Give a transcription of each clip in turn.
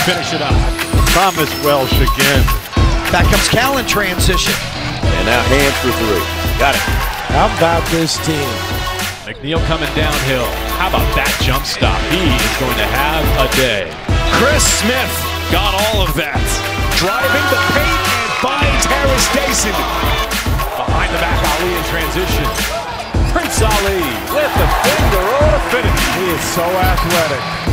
finish it up. Thomas Welsh again. Back comes Cal in transition. And now hands for three. Got it. How about this team? McNeil coming downhill. How about that jump stop? He is going to have a day. Chris Smith got all of that. Driving the paint and finds Harris Dayson. Behind the back, Ali in transition. Prince Ali with the finger on a finish. He is so athletic.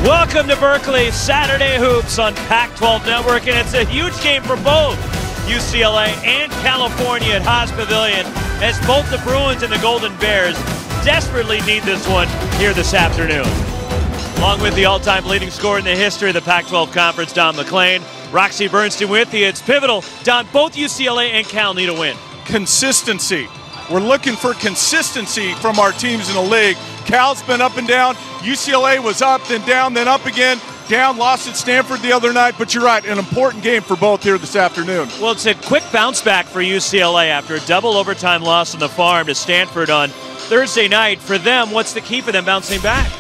Welcome to Berkeley, Saturday Hoops on Pac-12 Network, and it's a huge game for both UCLA and California at Haas Pavilion, as both the Bruins and the Golden Bears desperately need this one here this afternoon. Along with the all-time leading scorer in the history of the Pac-12 Conference, Don McClain, Roxy Bernstein with you. It's pivotal. Don, both UCLA and Cal need a win. Consistency. We're looking for consistency from our teams in the league. Cal's been up and down. UCLA was up, then down, then up again. Down, lost at Stanford the other night. But you're right, an important game for both here this afternoon. Well, it's a quick bounce back for UCLA after a double overtime loss on the farm to Stanford on Thursday night. For them, what's the key for them bouncing back?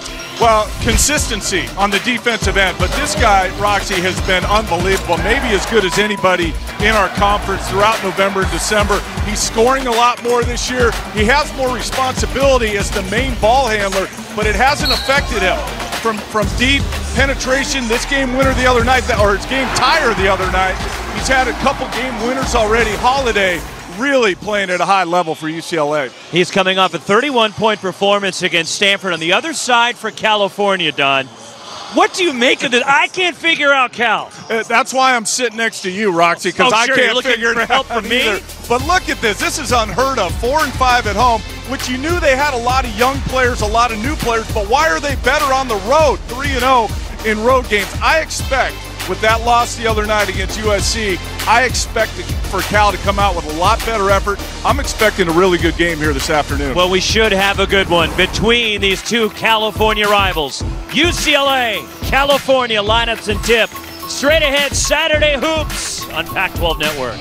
Well, consistency on the defensive end. But this guy, Roxy, has been unbelievable. Maybe as good as anybody in our conference throughout November and December. He's scoring a lot more this year. He has more responsibility as the main ball handler, but it hasn't affected him. From deep penetration, this game winner the other night, or his game tire the other night, he's had a couple game winners already. Holiday really playing at a high level for UCLA. He's coming off a 31-point performance against Stanford. On the other side for California, Don, what do you make of this? I can't figure out Cal. That's why I'm sitting next to you, Roxy, because I can't figure it out help from me. Either. But look at this. This is unheard of. 4-5 at home, which you knew they had a lot of young players, a lot of new players, but why are they better on the road? 3-0 in road games. I expect, with that loss the other night against USC, I expect for Cal to come out with a lot better effort. I'm expecting a really good game here this afternoon. Well, we should have a good one between these two California rivals. UCLA, California lineups and tip. Straight ahead, Saturday Hoops on Pac-12 Network.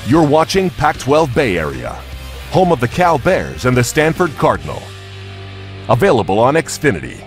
You're watching Pac-12 Bay Area, home of the Cal Bears and the Stanford Cardinal. Available on Xfinity.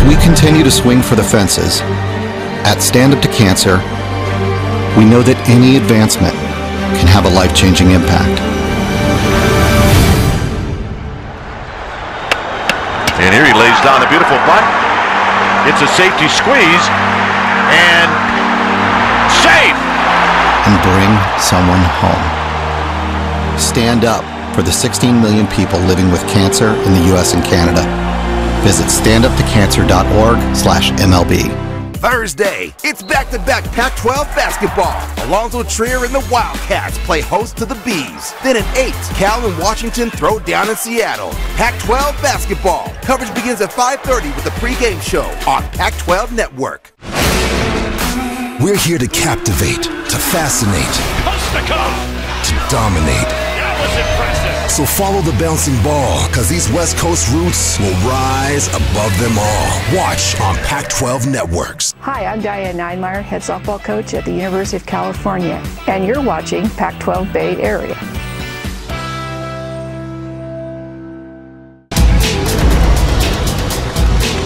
We continue to swing for the fences. At Stand Up to Cancer, we know that any advancement can have a life-changing impact. And here he lays down a beautiful block. It's a safety squeeze. And safe! And bring someone home. Stand up for the 16 million people living with cancer in the U.S. and Canada. Visit standuptocancer.org/MLB. Thursday, it's back-to-back Pac-12 basketball. Alonzo Trier and the Wildcats play host to the Bees. Then at 8, Cal and Washington throw down in Seattle. Pac-12 basketball. Coverage begins at 5:30 with the pregame show on Pac-12 Network. We're here to captivate, to fascinate, to dominate. That was impressive. So follow the bouncing ball, because these West Coast roots will rise above them all. Watch on Pac-12 Networks. Hi, I'm Diane Ninemeyer, head softball coach at the University of California, and you're watching Pac-12 Bay Area.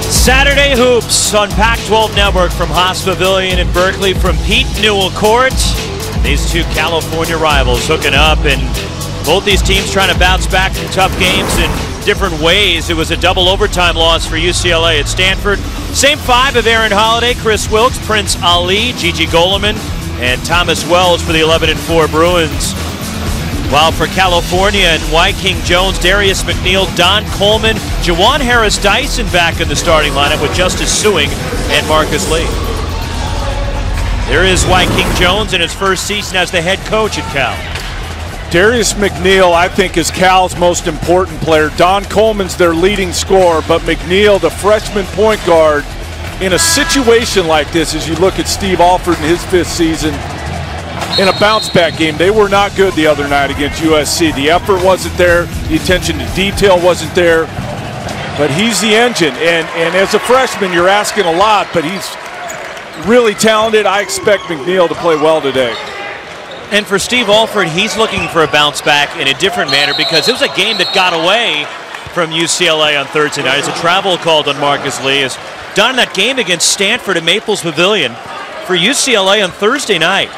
Saturday Hoops on Pac-12 Network from Haas Pavilion in Berkeley, from Pete Newell Court. These two California rivals hooking up, and both these teams trying to bounce back from tough games in different ways. It was a double overtime loss for UCLA at Stanford. Same five of Aaron Holiday, Chris Wilkes, Prince Ali, Gigi Goleman, and Thomas Welsh for the 11-4 Bruins. While for California and Wyking Jones, Darius McNeil, Don Coleman, Jawan Harris Dyson back in the starting lineup with Justice Suing and Marcus Lee. There is Wyking Jones in his first season as the head coach at Cal. Darius McNeil, I think, is Cal's most important player. Don Coleman's their leading scorer, but McNeil, the freshman point guard, in a situation like this, as you look at Steve Alford in his 5th season, in a bounce-back game, they were not good the other night against USC. The effort wasn't there. The attention to detail wasn't there. But he's the engine, and as a freshman, you're asking a lot, but he's really talented. I expect McNeil to play well today. And for Steve Alford, he's looking for a bounce back in a different manner because it was a game that got away from UCLA on Thursday night. It's a travel called on Marcus Lee. As done in that game against Stanford at Maples Pavilion for UCLA on Thursday night,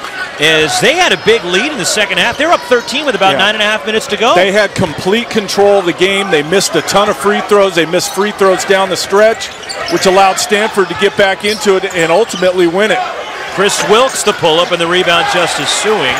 as they had a big lead in the second half. They were up 13 with about 9.5 minutes to go. They had complete control of the game. They missed a ton of free throws. They missed free throws down the stretch, which allowed Stanford to get back into it and ultimately win it. Chris Wilkes the pull-up and the rebound, Justice Suing.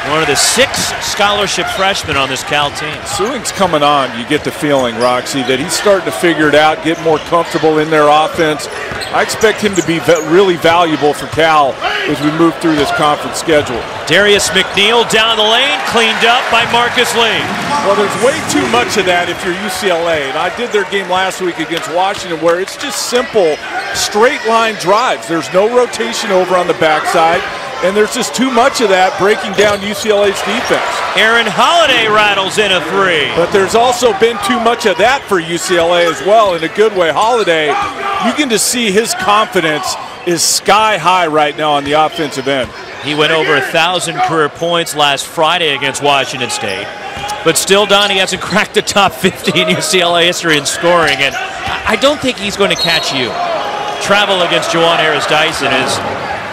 One of the 6 scholarship freshmen on this Cal team. Suing's coming on, you get the feeling, Roxy, that he's starting to figure it out, get more comfortable in their offense. I expect him to be really valuable for Cal as we move through this conference schedule. Darius McNeil down the lane, cleaned up by Marcus Lee. Well, there's way too much of that if you're UCLA. And I did their game last week against Washington where it's just simple, straight line drives. There's no rotation over on the backside. And there's just too much of that breaking down UCLA's defense. Aaron Holiday rattles in a 3. But there's also been too much of that for UCLA as well, in a good way. Holiday, you can just see his confidence is sky high right now on the offensive end. He went over 1,000 career points last Friday against Washington State. But still, Don, he hasn't cracked the top 50 in UCLA history in scoring. And I don't think he's going to catch you. Travel against Juwan Harris-Dyson is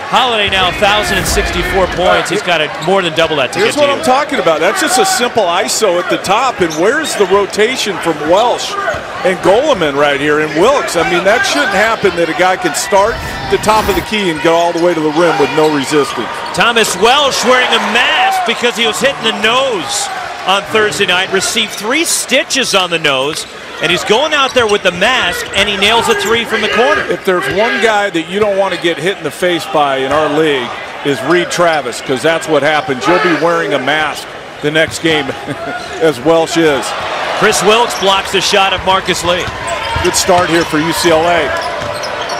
Holiday now 1,064 points. He's got more than double that to get to you. Here's what I'm talking about. That's just a simple ISO at the top. And where's the rotation from Welsh and Goleman right here? And Wilkes, I mean, that shouldn't happen that a guy can start at the top of the key and go all the way to the rim with no resistance. Thomas Welsh wearing a mask because he was hitting the nose on Thursday night. Received 3 stitches on the nose. And he's going out there with the mask, and he nails a 3 from the corner. If there's one guy that you don't want to get hit in the face by in our league is Reed Travis, because that's what happens. You'll be wearing a mask the next game, as Welsh is. Chris Wilkes blocks the shot of Marcus Lee. Good start here for UCLA.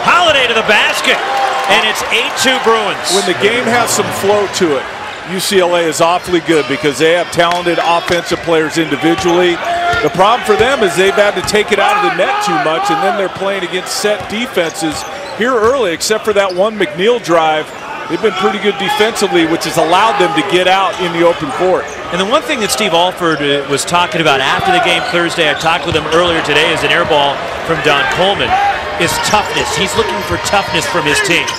Holiday to the basket, and it's 8-2 Bruins. When the game has some flow to it, UCLA is awfully good because they have talented offensive players individually. The problem for them is they've had to take it out of the net too much, and then they're playing against set defenses here early, except for that one McNeil drive. They've been pretty good defensively, which has allowed them to get out in the open court. And the one thing that Steve Alford was talking about after the game Thursday, I talked with him earlier today as an air ball from Don Coleman, is toughness. He's looking for toughness from his team.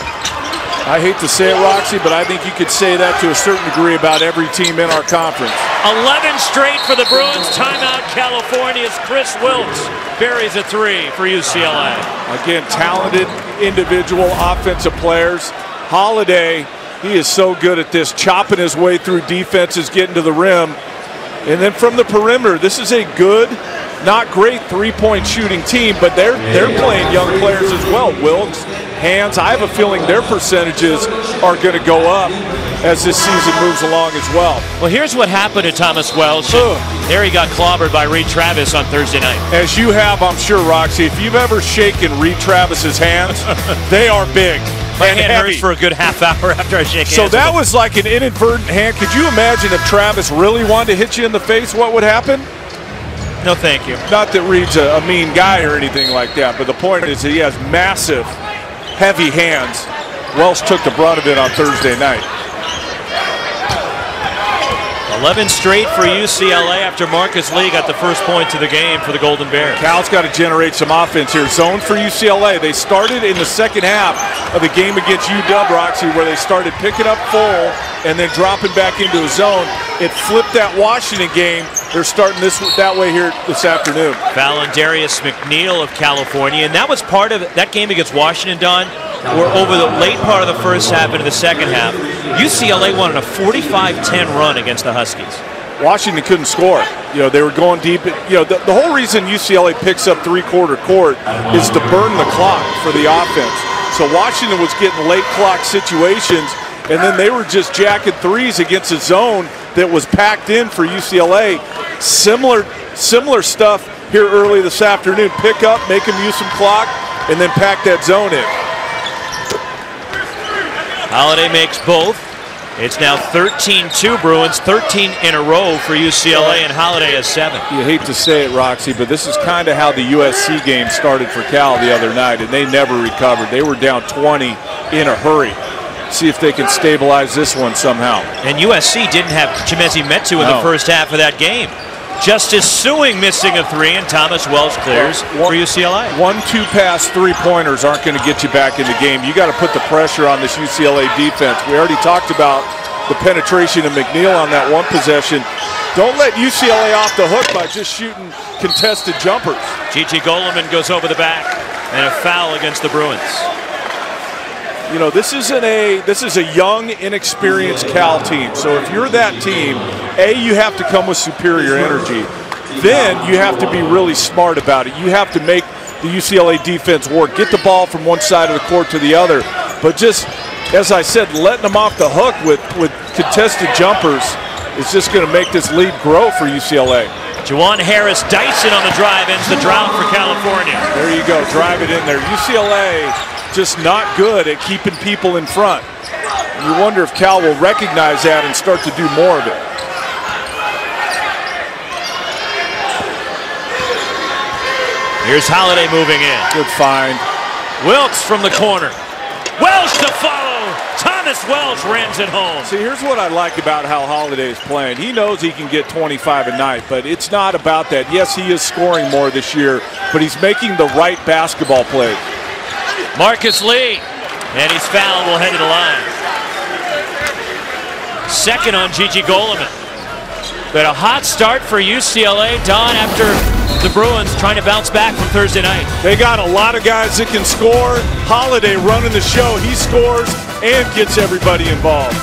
I hate to say it, Roxy, but I think you could say that to a certain degree about every team in our conference. 11 straight for the Bruins. Timeout California's Chris Wilkes buries a 3 for UCLA. Again, talented individual offensive players. Holiday, he is so good at this, chopping his way through defenses, getting to the rim. And then from the perimeter, this is a good, not great three-point shooting team, but they're playing young players as well. Wilkes, Hands, I have a feeling their percentages are going to go up as this season moves along as well. Well, here's what happened to Thomas Welsh. There he got clobbered by Reed Travis on Thursday night. As you have, I'm sure, Roxy, if you've ever shaken Reed Travis's hands, they are big. My hand hurts for a good half hour after I shake hands. So that was like an inadvertent hand. Could you imagine if Travis really wanted to hit you in the face, what would happen? No, thank you. Not that Reed's a mean guy or anything like that, but the point is that he has massive, heavy hands. Welsh took the brunt of it on Thursday night. 11 straight for UCLA after Marcus Lee got the first points of the game for the Golden Bears. Cal's got to generate some offense here. Zone for UCLA. They started in the second half of the game against UW, Roxy, where they started picking up full and then dropping back into a zone. It flipped that Washington game. They're starting that way here this afternoon. Fallon Darius McNeil of California, and that was part of that game against Washington, Don, where over the late part of the first half into the second half, UCLA won a 45-10 run against the Huskies. Washington couldn't score. You know, they were going deep. You know, the whole reason UCLA picks up three-quarter court is to burn the clock for the offense. So Washington was getting late clock situations, and then they were just jacking threes against a zone that was packed in for UCLA. Similar stuff here early this afternoon. Pick up, make them use some clock, and then pack that zone in. Holiday makes both. It's now 13-2 Bruins, 13 in a row for UCLA, and Holiday has 7. You hate to say it, Roxy, but this is kind of how the USC game started for Cal the other night, and they never recovered. They were down 20 in a hurry. See if they can stabilize this one somehow. And USC didn't have Chimezie Metu in the first half of that game. Justice Suing missing a 3, and Thomas Welsh clears for UCLA. 1-2 pass three-pointers aren't going to get you back in the game. You got to put the pressure on this UCLA defense. We already talked about the penetration of McNeil on that one possession. Don't let UCLA off the hook by just shooting contested jumpers. Gigi Goleman goes over the back, and a foul against the Bruins. You know, this is a young, inexperienced Cal team. So if you're that team, you have to come with superior energy. Then you have to be really smart about it. You have to make the UCLA defense work. Get the ball from one side of the court to the other. But just, as I said, letting them off the hook with contested jumpers is just going to make this lead grow for UCLA. Juwan Harris Dyson on the drive ends the drought for California. There you go. Drive it in there. UCLA just not good at keeping people in front. You wonder if Cal will recognize that and start to do more of it. Here's Holiday moving in. Good find. Wilkes from the corner. Welsh to follow. Thomas Welsh rams it home. See, here's what I like about how Holiday is playing. He knows he can get 25 a night, but it's not about that. Yes, he is scoring more this year, but he's making the right basketball plays. Marcus Lee, and he's fouled, will head to the line. Second on Gigi Goleman. But a hot start for UCLA, Don, after the Bruins trying to bounce back from Thursday night. They got a lot of guys that can score. Holiday running the show. He scores and gets everybody involved.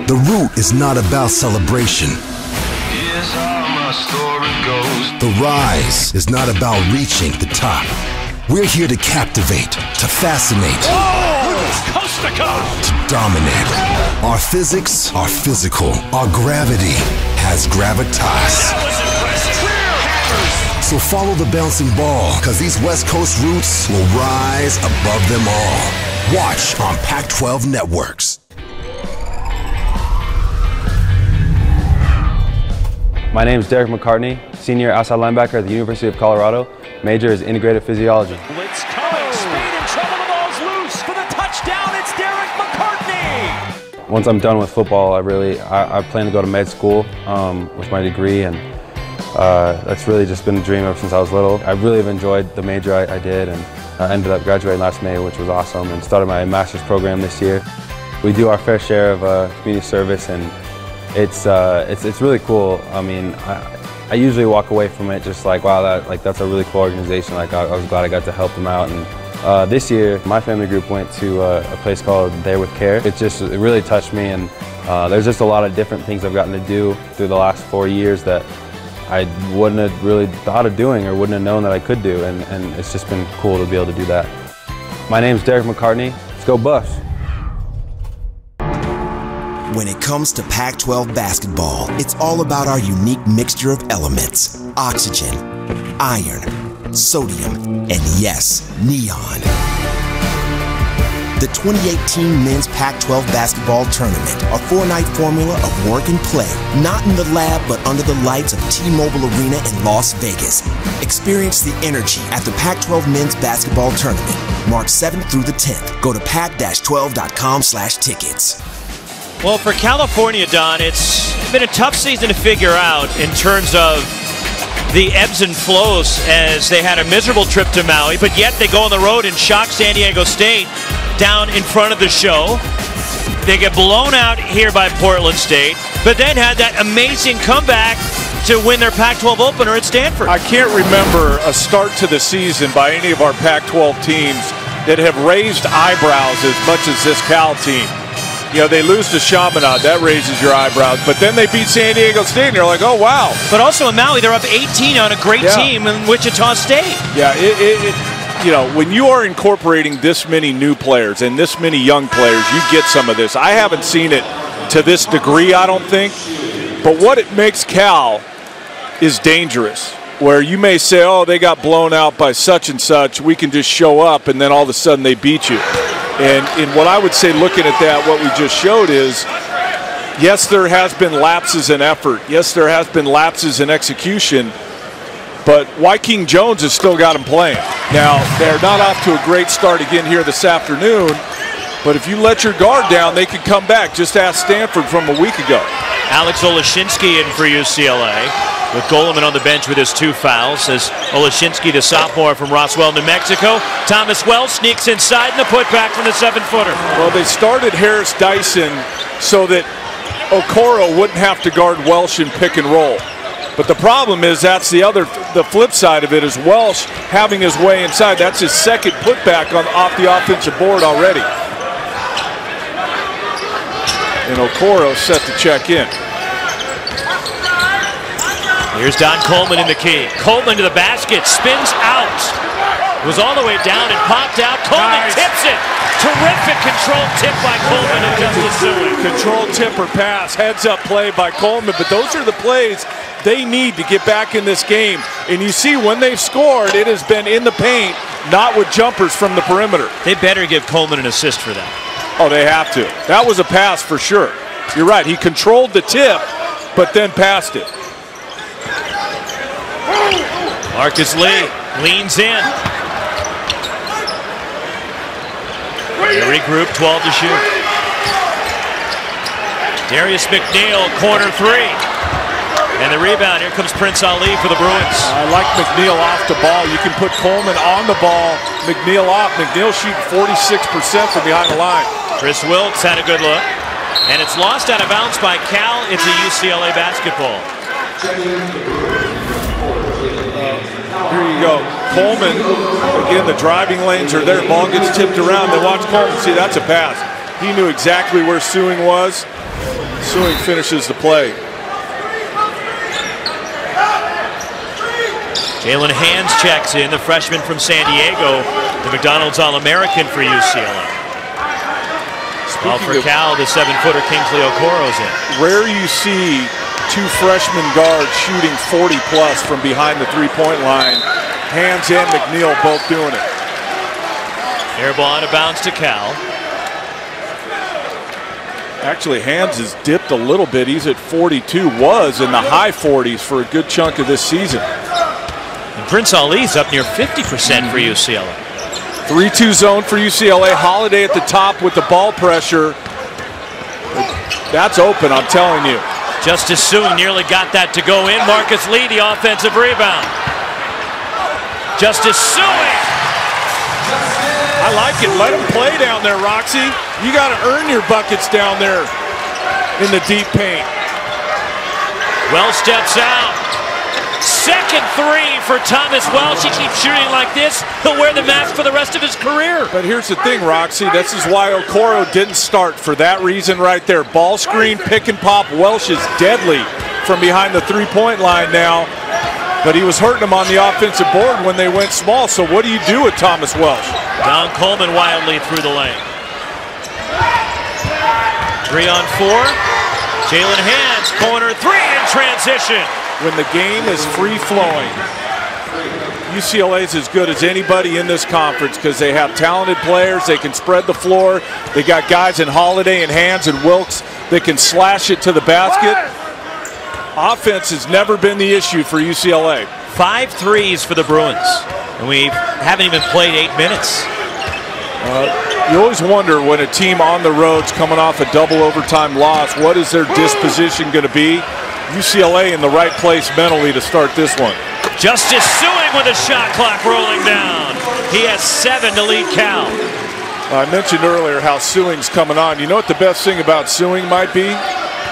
The route is not about celebration. The rise is not about reaching the top. We're here to captivate, to fascinate, Coast to coast, to dominate. Our physics are physical. Our gravity has gravitas. So follow the bouncing ball, because these West Coast roots will rise above them all. Watch on Pac-12 Networks. My name is Derek McCartney, senior outside linebacker at the University of Colorado. Major is integrated physiology. Blitz coming, speed in trouble, the ball's loose for the touchdown. It's Derek McCartney. Once I'm done with football, I plan to go to med school with my degree, and that's really just been a dream ever since I was little. I really have enjoyed the major I did, and I ended up graduating last May, which was awesome, and started my master's program this year. We do our fair share of community service, and it's really cool. I mean, I usually walk away from it just like, wow, that's a really cool organization. Like, I was glad I got to help them out. And this year, my family group went to a place called There With Care. It really touched me, and there's just a lot of different things I've gotten to do through the last 4 years that I wouldn't have really thought of doing or wouldn't have known that I could do, and it's just been cool to be able to do that. My name's Derek McCartney. Let's go Buffs. When it comes to Pac-12 basketball, it's all about our unique mixture of elements: oxygen, iron, sodium, and yes, neon. The 2018 Men's Pac-12 Basketball Tournament, a 4-night formula of work and play, not in the lab but under the lights of T-Mobile Arena in Las Vegas. Experience the energy at the Pac-12 Men's Basketball Tournament, March 7th through the 10th. Go to pac-12.com/tickets. Well, for California, Don, it's been a tough season to figure out in terms of the ebbs and flows, as they had a miserable trip to Maui, but yet they go on the road and shock San Diego State down in front of the show. They get blown out here by Portland State, but then had that amazing comeback to win their Pac-12 opener at Stanford. I can't remember a start to the season by any of our Pac-12 teams that have raised eyebrows as much as this Cal team. You know, they lose to Chaminade, that raises your eyebrows, but then they beat San Diego State, and you're like, oh, wow. But also in Maui, they're up 18 on a great team in Wichita State. Yeah, you know, when you are incorporating this many new players and this many young players, you get some of this. I haven't seen it to this degree, I don't think. But what it makes Cal is dangerous, where you may say, oh, they got blown out by such and such, we can just show up, and then all of a sudden they beat you. And what I would say, looking at that, what we just showed is, yes, there has been lapses in effort. Yes, there has been lapses in execution. But Wyking Jones has still got them playing. Now, they're not off to a great start again here this afternoon, but if you let your guard down, they can come back. Just ask Stanford from a week ago. Alex Olashinsky in for UCLA, with Goleman on the bench with his 2 fouls, as Olashinsky, the sophomore from Roswell, New Mexico. Thomas Welsh sneaks inside and the putback from the 7-footer. Well, they started Harris Dyson so that Okoro wouldn't have to guard Welsh in pick and roll. But the problem is the flip side of it is Welsh having his way inside. That's his second putback off the offensive board already. And Okoro set to check in. Here's Don Coleman in the key. Coleman to the basket, spins out. Was all the way down and popped out. Coleman tips it. Terrific control tip by Coleman and Justice Sueing. Control tip or pass, heads up play by Coleman. But those are the plays they need to get back in this game. And you see when they've scored, it has been in the paint, not with jumpers from the perimeter. They better give Coleman an assist for that. Oh, they have to. That was a pass for sure. You're right. He controlled the tip, but then passed it. Marcus Lee leans in. They regroup, 12 to shoot. Darius McNeil, corner 3. And the rebound, here comes Prince Ali for the Bruins. I like McNeil off the ball. You can put Coleman on the ball, McNeil off. McNeil shooting 46% from behind the line. Chris Wilkes had a good look. And it's lost out of bounds by Cal. It's a UCLA basketball. Here you go. Coleman, again, the driving lanes are there. Ball gets tipped around. They watch Coleman. See, that's a pass. He knew exactly where Sueing was. Sueing finishes the play. Jalen Hands checks in, the freshman from San Diego, the McDonald's All-American for UCLA. Well, for Cal, the 7-footer Kingsley Okoro's in. Rare you see 2 freshman guards shooting 40-plus from behind the three-point line. Hands and McNeil both doing it. Air ball out of bounds to Cal. Actually, Hands has dipped a little bit. He's at 42, was in the high 40s for a good chunk of this season. And Prince Ali's up near 50% for UCLA. 3-2 zone for UCLA. Holiday at the top with the ball pressure. That's open, I'm telling you. Justice Sueing nearly got that to go in. Marcus Lee, the offensive rebound. Justice Sueing. I like it. Let him play down there, Roxy. You got to earn your buckets down there in the deep paint. Welsh steps out. Second 3 for Thomas Welsh. He keeps shooting like this. He'll wear the mask for the rest of his career. But here's the thing, Roxy. This is why Okoro didn't start, for that reason right there. Ball screen, pick and pop. Welsh is deadly from behind the three-point line now. But he was hurting them on the offensive board when they went small. So what do you do with Thomas Welsh? Don Coleman wildly through the lane. 3 on 4. Jalen Hands, corner 3 in transition. When the game is free-flowing, UCLA is as good as anybody in this conference because they have talented players. They can spread the floor. They got guys in Holiday and Hands and Wilkes that can slash it to the basket. Offense has never been the issue for UCLA. 5 threes for the Bruins, and we haven't even played 8 minutes. You always wonder when a team on the road's coming off a double overtime loss, what is their disposition going to be? UCLA in the right place mentally to start this one. Justice Sueing with a shot clock rolling down. He has 7 to lead Cal. I mentioned earlier how Sueing's coming on. You know what the best thing about Sueing might be?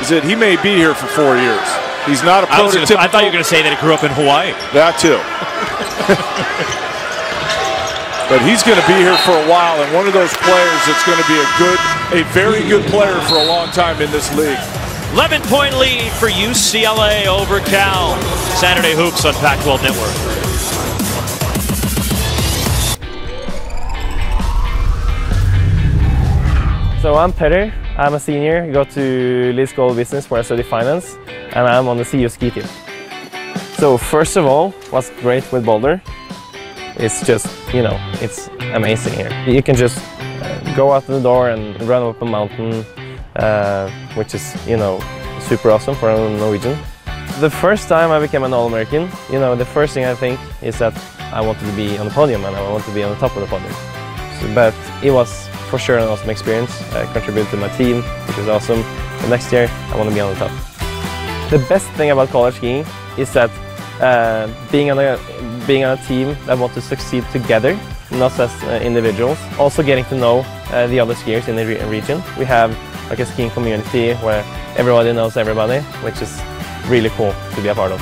Is that he may be here for 4 years. He's not a prototypical. I thought you were going to say that he grew up in Hawaii. That too. But he's going to be here for a while, and one of those players that's going to be a very good player for a long time in this league. 11-point lead for UCLA over Cal. Saturday Hoops on Pac-12 Network. So I'm Petter, I'm a senior, I go to Leeds School of Business where I study finance, and I'm on the CU ski team. So first of all, what's great with Boulder, it's just, it's amazing here. You can just go out the door and run up a mountain, which is, super awesome for a Norwegian. The first time I became an All-American, the first thing I think is that I wanted to be on the podium and I wanted to be on the top of the podium. But it was for sure an awesome experience. I contributed to my team, which was awesome. The next year, I want to be on the top. The best thing about college skiing is that being on a team that want to succeed together, not as individuals. Also getting to know the other skiers in the region. We have like a skiing community where everybody knows everybody, which is really cool to be a part of.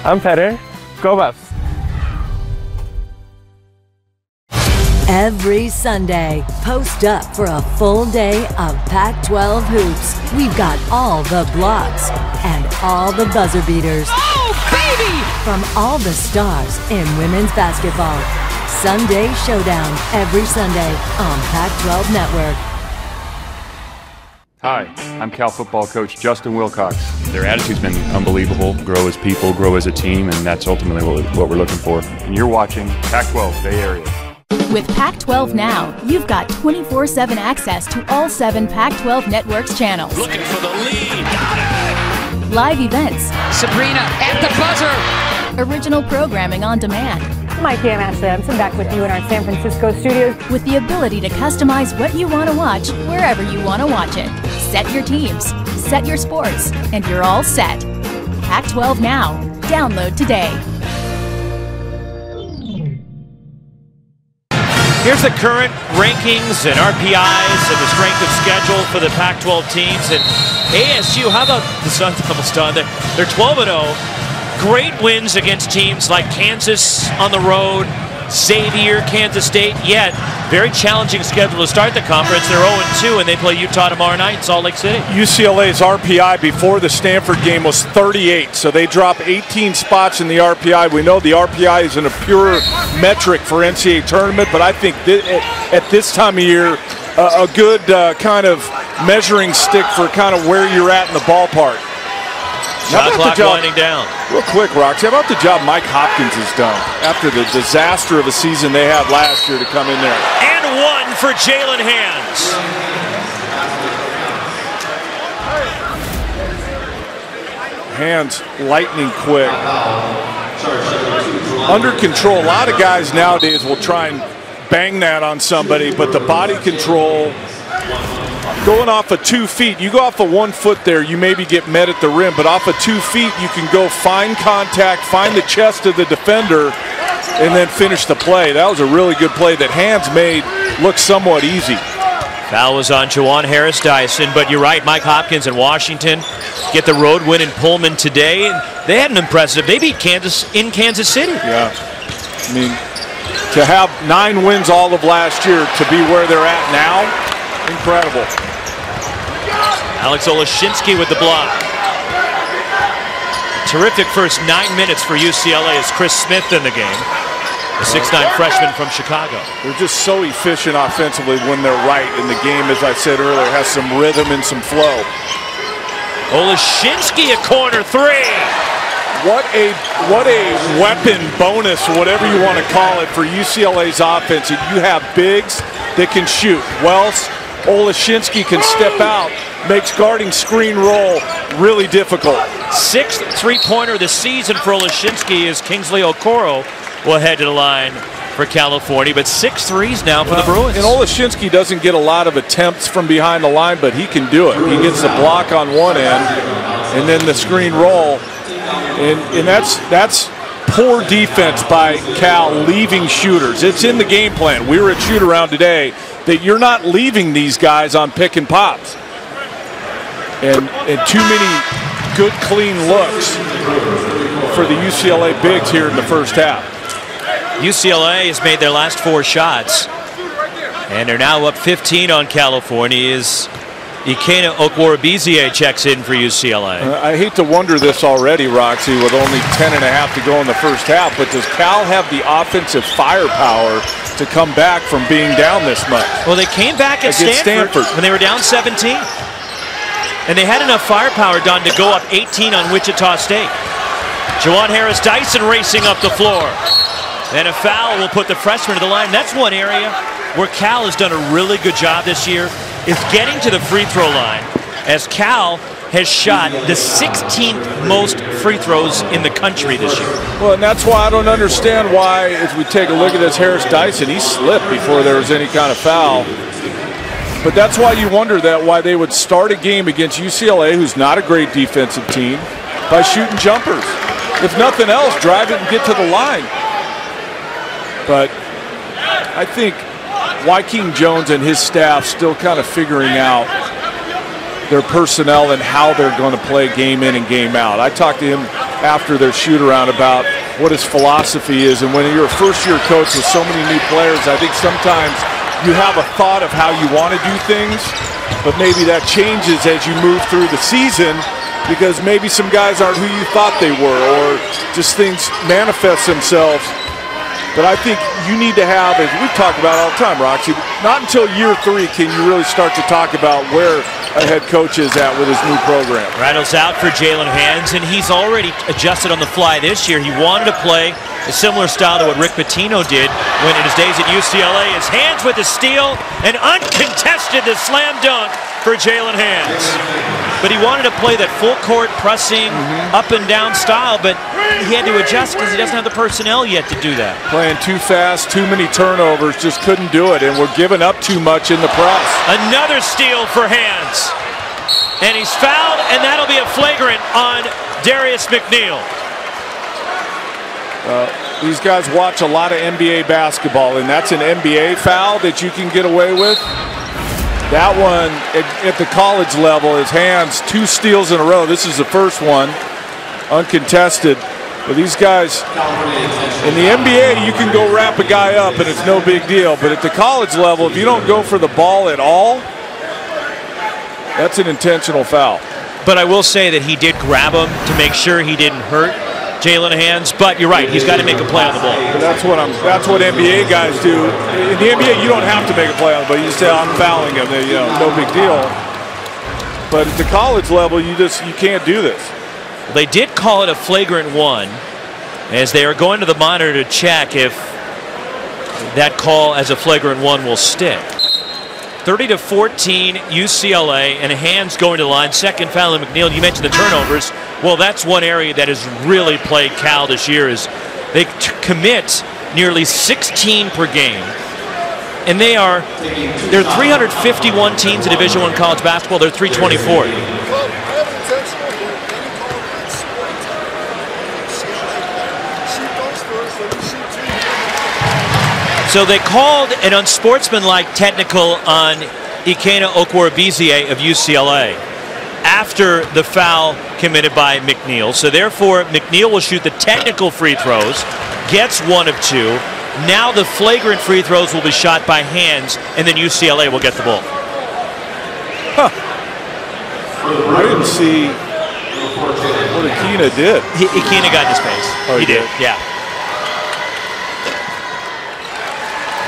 I'm Petter. Go Buffs! Every Sunday, post up for a full day of Pac-12 hoops. We've got all the blocks and all the buzzer beaters. Oh, baby! From all the stars in women's basketball. Sunday Showdown every Sunday on Pac-12 Network. Hi, I'm Cal football coach Justin Wilcox. Their attitude's been unbelievable. Grow as people, grow as a team, and that's ultimately what we're looking for. And you're watching Pac-12 Bay Area. With Pac-12 Now, you've got 24/7 access to all 7 Pac-12 Network's channels. Looking for the lead. Got it. Live events. Sabrina at the buzzer. Original programming on demand. Hi, I'm Ashley Adamson, back with you in our San Francisco studios. With the ability to customize what you want to watch wherever you want to watch it. Set your teams, set your sports, and you're all set. Pac-12 Now. Download today. Here's the current rankings and RPIs and the strength of schedule for the Pac-12 teams. And ASU, how about the Suns almost done? They're 12-0. Great wins against teams like Kansas on the road, Xavier, Kansas State. Yet, very challenging schedule to start the conference. They're 0-2 and they play Utah tomorrow night in Salt Lake City. UCLA's RPI before the Stanford game was 38, so they dropped 18 spots in the RPI. We know the RPI isn't a pure metric for NCAA tournament, but I think at this time of year, a good kind of measuring stick for kind of where you're at in the ballpark. Shot clock winding down. Real quick, Roxy, how about the job Mike Hopkins has done after the disaster of a season they had last year to come in there? And one for Jalen Hands. Hands lightning quick. Under control. A lot of guys nowadays will try and bang that on somebody, but the body control, going off of 2 feet, you go off of 1 foot there, you maybe get met at the rim, but off of 2 feet, you can go find contact, find the chest of the defender, and then finish the play. That was a really good play that Hands made look somewhat easy. Foul was on Juwan Harris Dyson, but you're right, Mike Hopkins and Washington get the road win in Pullman today. And they had an impressive, they beat Kansas in Kansas City. Yeah, I mean, to have 9 wins all of last year, to be where they're at now, incredible. Alex Olashinsky with the block. Terrific first 9 minutes for UCLA as Chris Smith in the game. The 6'9" freshman from Chicago. They're just so efficient offensively when they're right in the game, as I said earlier, has some rhythm and some flow. Olashinsky, a corner 3. What a weapon bonus, whatever you want to call it, for UCLA's offense. You have bigs that can shoot. Wells, Olashinsky can step out, makes guarding screen roll really difficult. 6th three-pointer this season for Olashinsky as Kingsley Okoro will head to the line for California, but 6 threes now for the Bruins. And Olashinsky doesn't get a lot of attempts from behind the line, but he can do it. He gets the block on one end, and then the screen roll. And that's poor defense by Cal, leaving shooters. It's in the game plan. We were at shoot-around today that you're not leaving these guys on pick and pops. And too many good, clean looks for the UCLA bigs here in the first half. UCLA has made their last 4 shots, and they're now up 15 on California as Ikena Okworubizie checks in for UCLA. I hate to wonder this already, Roxy, with only 10.5 to go in the first half, but does Cal have the offensive firepower to come back from being down this much? Well, they came back at Stanford when they were down 17. And they had enough firepower, Don, to go up 18 on Wichita State. Juwan Harris-Dyson racing up the floor. And a foul will put the freshman to the line. That's one area where Cal has done a really good job this year, is getting to the free throw line, as Cal has shot the 16th most free throws in the country this year. Well, and that's why I don't understand why, as we take a look at this Harris-Dyson, he slipped before there was any kind of foul. But that's why you wonder why they would start a game against UCLA, who's not a great defensive team, by shooting jumpers. If nothing else, drive it and get to the line. But I think Wyking Jones and his staff still kind of figuring out their personnel and how they're going to play game in and game out. I talked to him after their shoot-around about what his philosophy is, and when you're a first-year coach with so many new players, I think sometimes you have a thought of how you want to do things, but maybe that changes as you move through the season, because maybe some guys aren't who you thought they were, or just things manifest themselves. But I think you need to have, as we talk about all the time, Roxy, not until year 3 can you really start to talk about where a head coach is at with his new program. Rattles out for Jalen Hands, and he's already adjusted on the fly this year. He wanted to play a similar style to what Rick Pitino did when in his days at UCLA. His Hands with the steal, and uncontested the slam dunk for Jalen Hands. But he wanted to play that full court pressing up and down style, but he had to adjust because he doesn't have the personnel yet to do that. Playing too fast, too many turnovers, just couldn't do it, and we're giving up too much in the press. Another steal for Hands. And he's fouled, and that'll be a flagrant on Darius McNeil. These guys watch a lot of NBA basketball, and that's an NBA foul that you can get away with. That one at the college level is Hands, 2 steals in a row. This is the first one, uncontested. But these guys, in the NBA, you can go wrap a guy up and it's no big deal. But at the college level, if you don't go for the ball at all, that's an intentional foul. But I will say that he did grab him to make sure he didn't hurt Jalen Hands, but you're right, he's got to make a play on the ball. That's what NBA guys do. In the NBA, you don't have to make a play on the ball. You say, I'm fouling him, no big deal. But at the college level, you can't do this. Well, they did call it a flagrant 1, as they are going to the monitor to check if that call as a flagrant 1 will stick. 30-14 UCLA, and Hands going to the line. Second foul on McNeil. You mentioned the turnovers. Well, that's one area that has really plagued Cal this year, is they commit nearly 16 per game. And there are 351 teams in Division I college basketball. They're 324. So they called an unsportsmanlike technical on Ikena Okworubizie of UCLA after the foul committed by McNeil. So therefore, McNeil will shoot the technical free throws, gets 1 of 2. Now the flagrant free throws will be shot by Hands, and then UCLA will get the ball. I didn't see what Ikena did. Ikena got in his face. Oh, he did, yeah.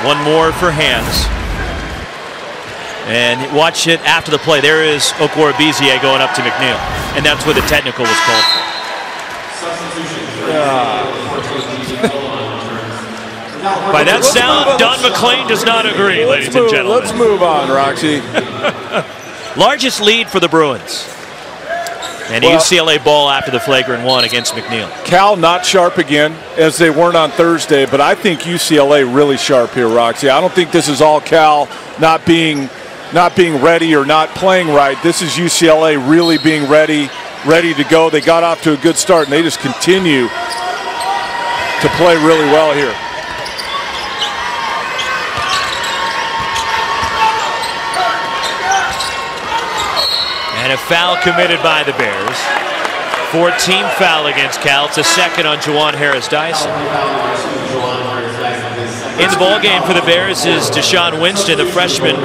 1 more for Hands. And watch it after the play. There is Okworubizie going up to McNeil. And that's where the technical was called for. By that sound, Don McLean does not agree, ladies and gentlemen. Let's move on, Roxy. Largest lead for the Bruins. And UCLA ball after the flagrant 1 against McNeil. Cal not sharp again, as they weren't on Thursday, but I think UCLA really sharp here, Roxy. I don't think this is all Cal not being ready or not playing right. This is UCLA really being ready to go. They got off to a good start, and they just continue to play really well here. And a foul committed by the Bears. 4-team foul against Cal. It's a second on Juwan Harris-Dyson. In the ballgame for the Bears is Deshaun Winston, the freshman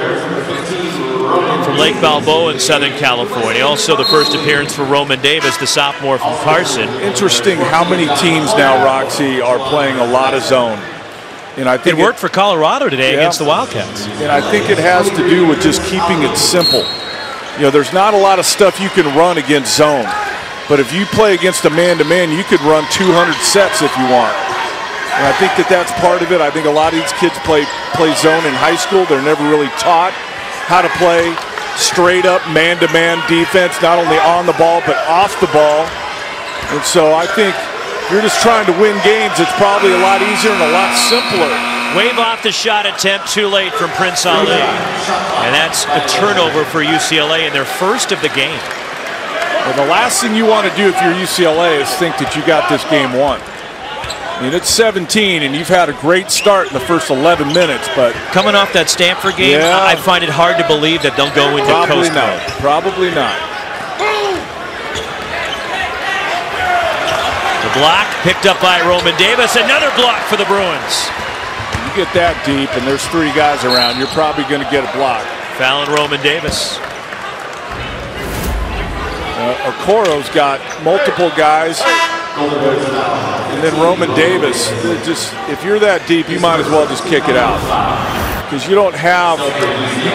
from Lake Balboa in Southern California. Also the first appearance for Roman Davis, the sophomore from Carson. Interesting how many teams now, Roxy, are playing a lot of zone. And I think it worked for Colorado today against the Wildcats. And I think it has to do with just keeping it simple. You know, there's not a lot of stuff you can run against zone. But if you play against a man-to-man, you could run 200 sets if you want. And I think that that's part of it. I think a lot of these kids play zone in high school. They're never really taught how to play straight-up man-to-man defense, not only on the ball but off the ball. And so I think if you're just trying to win games, it's probably a lot easier and a lot simpler. Wave off the shot attempt, too late from Prince Ali. And that's a turnover for UCLA in their first of the game. Well, the last thing you want to do if you're UCLA is think that you got this game won. I mean, it's 17, and you've had a great start in the first 11 minutes, but coming off that Stanford game, yeah, I find it hard to believe that they'll go into probably coast not. mode. Probably not. The block picked up by Roman Davis. Another block for the Bruins. You get that deep, and there's 3 guys around, you're probably going to get a block. Fouling Roman Davis. Okoro's got multiple guys. And then Roman Davis, just if you're that deep, you might as well just kick it out. Because you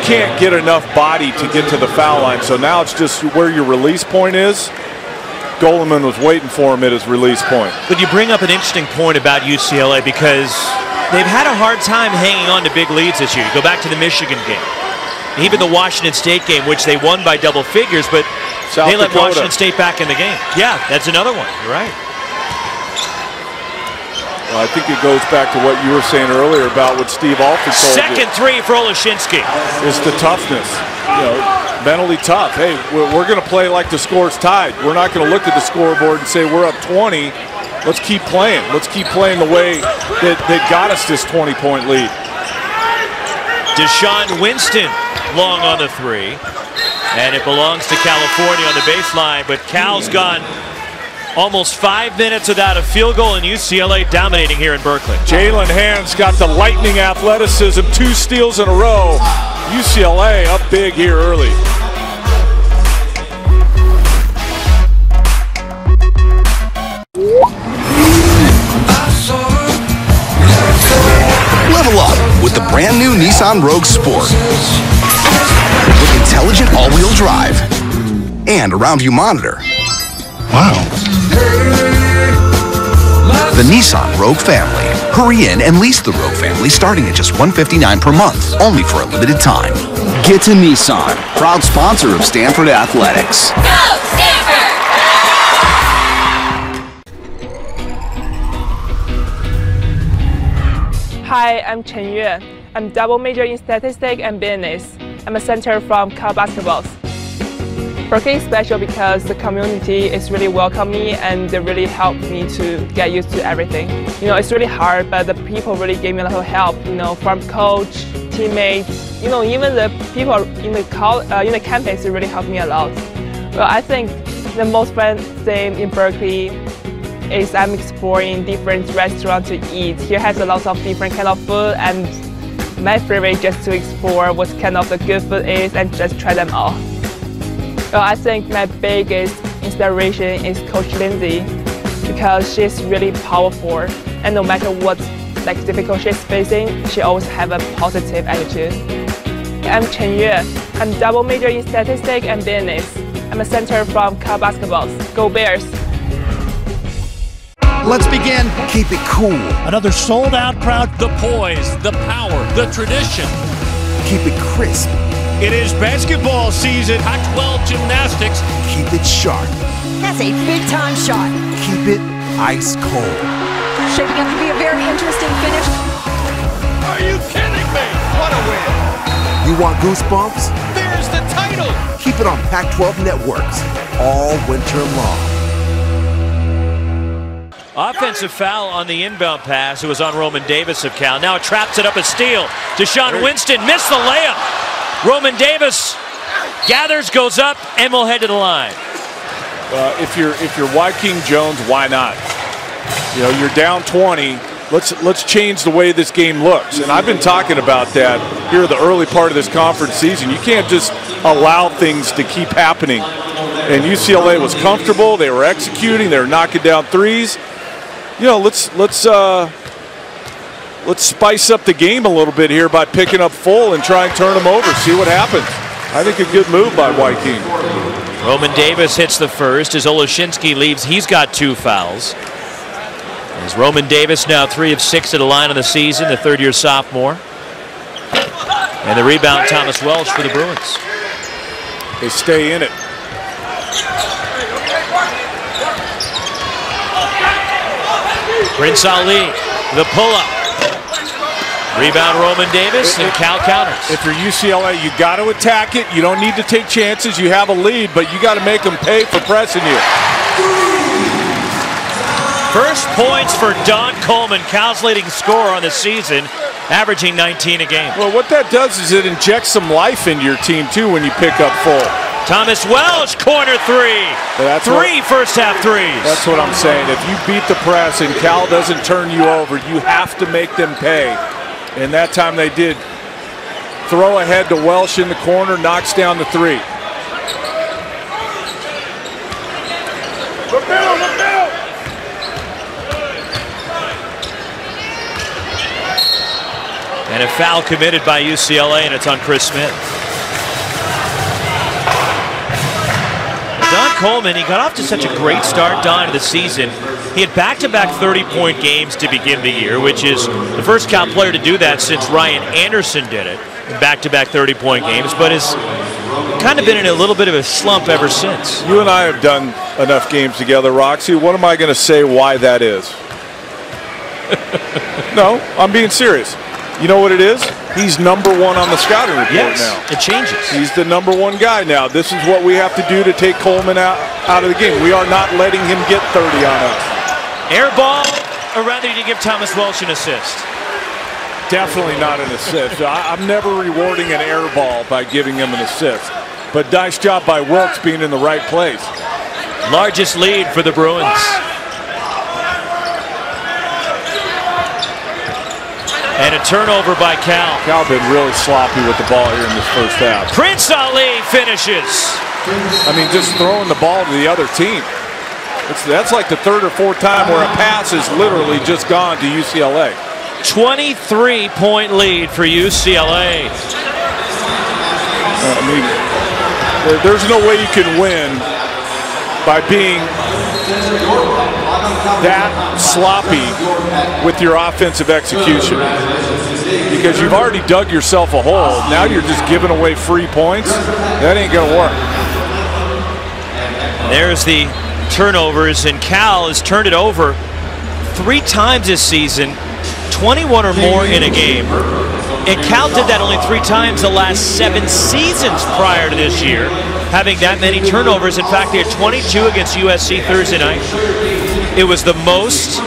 can't get enough body to get to the foul line. So now it's just where your release point is. Goleman was waiting for him at his release point. But you bring up an interesting point about UCLA because they've had a hard time hanging on to big leads this year. You go back to the Michigan game. Even the Washington State game, which they won by double figures, but they let Washington State back in the game. Yeah, that's another one. You're right. Well, I think it goes back to what you were saying earlier about what Steve Alford told you. Second 3 for Olashinsky. It's the toughness. You know, mentally tough. Hey, we're going to play like the score's tied. We're not going to look at the scoreboard and say we're up 20. Let's keep playing. Let's keep playing the way that got us this 20-point lead. Deshaun Winston long on the 3. And it belongs to California on the baseline, but Cal's gone almost 5 minutes without a field goal, and UCLA dominating here in Berkeley. Jalen Hand's got the lightning athleticism, 2 steals in a row. UCLA up big here early. Level up with the brand new Nissan Rogue Sport. With intelligent all-wheel drive and a round view monitor. Wow. The Nissan Rogue family. Hurry in and lease the Rogue family starting at just $159 per month, only for a limited time. Get to Nissan, proud sponsor of Stanford Athletics. Go Stanford! Hi, I'm Chen Yue. I'm double major in statistics and business. I'm a center from Cal Basketballs. Berkeley is special because the community is really welcoming and they really helped me to get used to everything. You know, it's really hard, but the people really gave me a lot of help, you know, from coach, teammates, you know, even the people in the campus really helped me a lot. Well, I think the most fun thing in Berkeley is I'm exploring different restaurants to eat. Here has a lot of different kind of food, and my favorite is just to explore what kind of the good food is and just try them all. Well, I think my biggest inspiration is Coach Lindsay because she's really powerful, and no matter what difficult she's facing, she always have a positive attitude. I'm Chen Yue. I'm double major in statistics and business. I'm a center from Cal Basketballs. Go Bears! Let's begin. Keep it cool. Another sold-out crowd. The poise, the power, the tradition. Keep it crisp. It is basketball season. Pac-12 gymnastics. Keep it sharp. That's a big-time shot. Keep it ice cold. Shaping up to be a very interesting finish. Are you kidding me? What a win. You want goosebumps? There's the title. Keep it on Pac-12 networks all winter long. Offensive foul on the inbound pass. It was on Roman Davis of Cal. Now it traps it up a steal. Deshaun Winston missed the layup. Roman Davis gathers, goes up, and will head to the line. If you're Joking Jones, why not? You know, you're down 20. let's change the way this game looks. And I've been talking about that here the early part of this conference season. You can't just allow things to keep happening. And UCLA was comfortable. They were executing. They were knocking down threes. You know, let's spice up the game a little bit here by picking up full and try and turn them over, see what happens. I think a good move by Wyking. Roman Davis hits the first as Oleshinsky leaves. He's got 2 fouls. As Roman Davis now 3 of 6 at the line of the season, the third-year sophomore. And the rebound, Thomas Welsh for the Bruins. They stay in it. Prince Ali, the pull-up. Rebound Roman Davis, and Cal counters. If you're UCLA, you got to attack it. You don't need to take chances. You have a lead, but you got to make them pay for pressing you. First points for Don Coleman, Cal's leading scorer on the season, averaging 19 a game. Well, what that does is it injects some life into your team, too, when you pick up full. Thomas Welsh, corner 3. First half threes. That's what I'm saying. If you beat the press and Cal doesn't turn you over, you have to make them pay. And that time they did. Throw ahead to Welsh in the corner, knocks down the 3. And a foul committed by UCLA, and it's on Chris Smith. Don Coleman, he got off to such a great start, Don, to the season. He had back-to-back 30-point games to begin the year, which is the first Cal player to do that since Ryan Anderson did it in back-to-back 30-point games, but has kind of been in a little bit of a slump ever since. You and I have done enough games together, Roxy. What am I going to say why that is? No, I'm being serious. You know what it is? He's number 1 on the scouting report now. It changes. He's the number 1 guy now. This is what we have to do to take Coleman out of the game. We are not letting him get 30 on us. Air ball, or rather did you give Thomas Welsh an assist? Definitely not an assist. I'm never rewarding an air ball by giving him an assist. But nice job by Wilkes being in the right place. Largest lead for the Bruins. And a turnover by Cal. Cal been really sloppy with the ball here in this first half. Prince Ali finishes. I mean, just throwing the ball to the other team. That's like the 3rd or 4th time where a pass is literally just gone to UCLA. 23-point lead for UCLA. I mean, there's no way you can win by being that sloppy with your offensive execution, because you've already dug yourself a hole. Now you're just giving away free points. That ain't gonna work. There's the turnovers, and Cal has turned it over 3 times this season, 21 or more in a game. And Cal did that only 3 times the last 7 seasons prior to this year, having that many turnovers. In fact, they had 22 against USC Thursday night. It was the most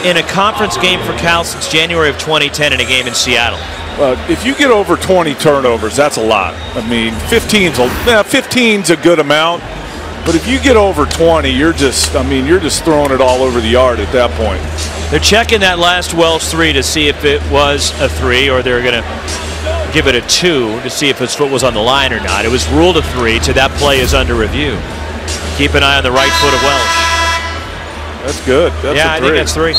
in a conference game for Cal since January of 2010 in a game in Seattle. Well, if you get over 20 turnovers, that's a lot. I mean, 15's a good amount. But if you get over 20, you're just throwing it all over the yard at that point. They're checking that last Welsh 3 to see if it was a 3, or they're going to give it a 2 to see if his foot was on the line or not. It was ruled a 3, so that play is under review. Keep an eye on the right foot of Welsh. That's good. That's I think that's 3.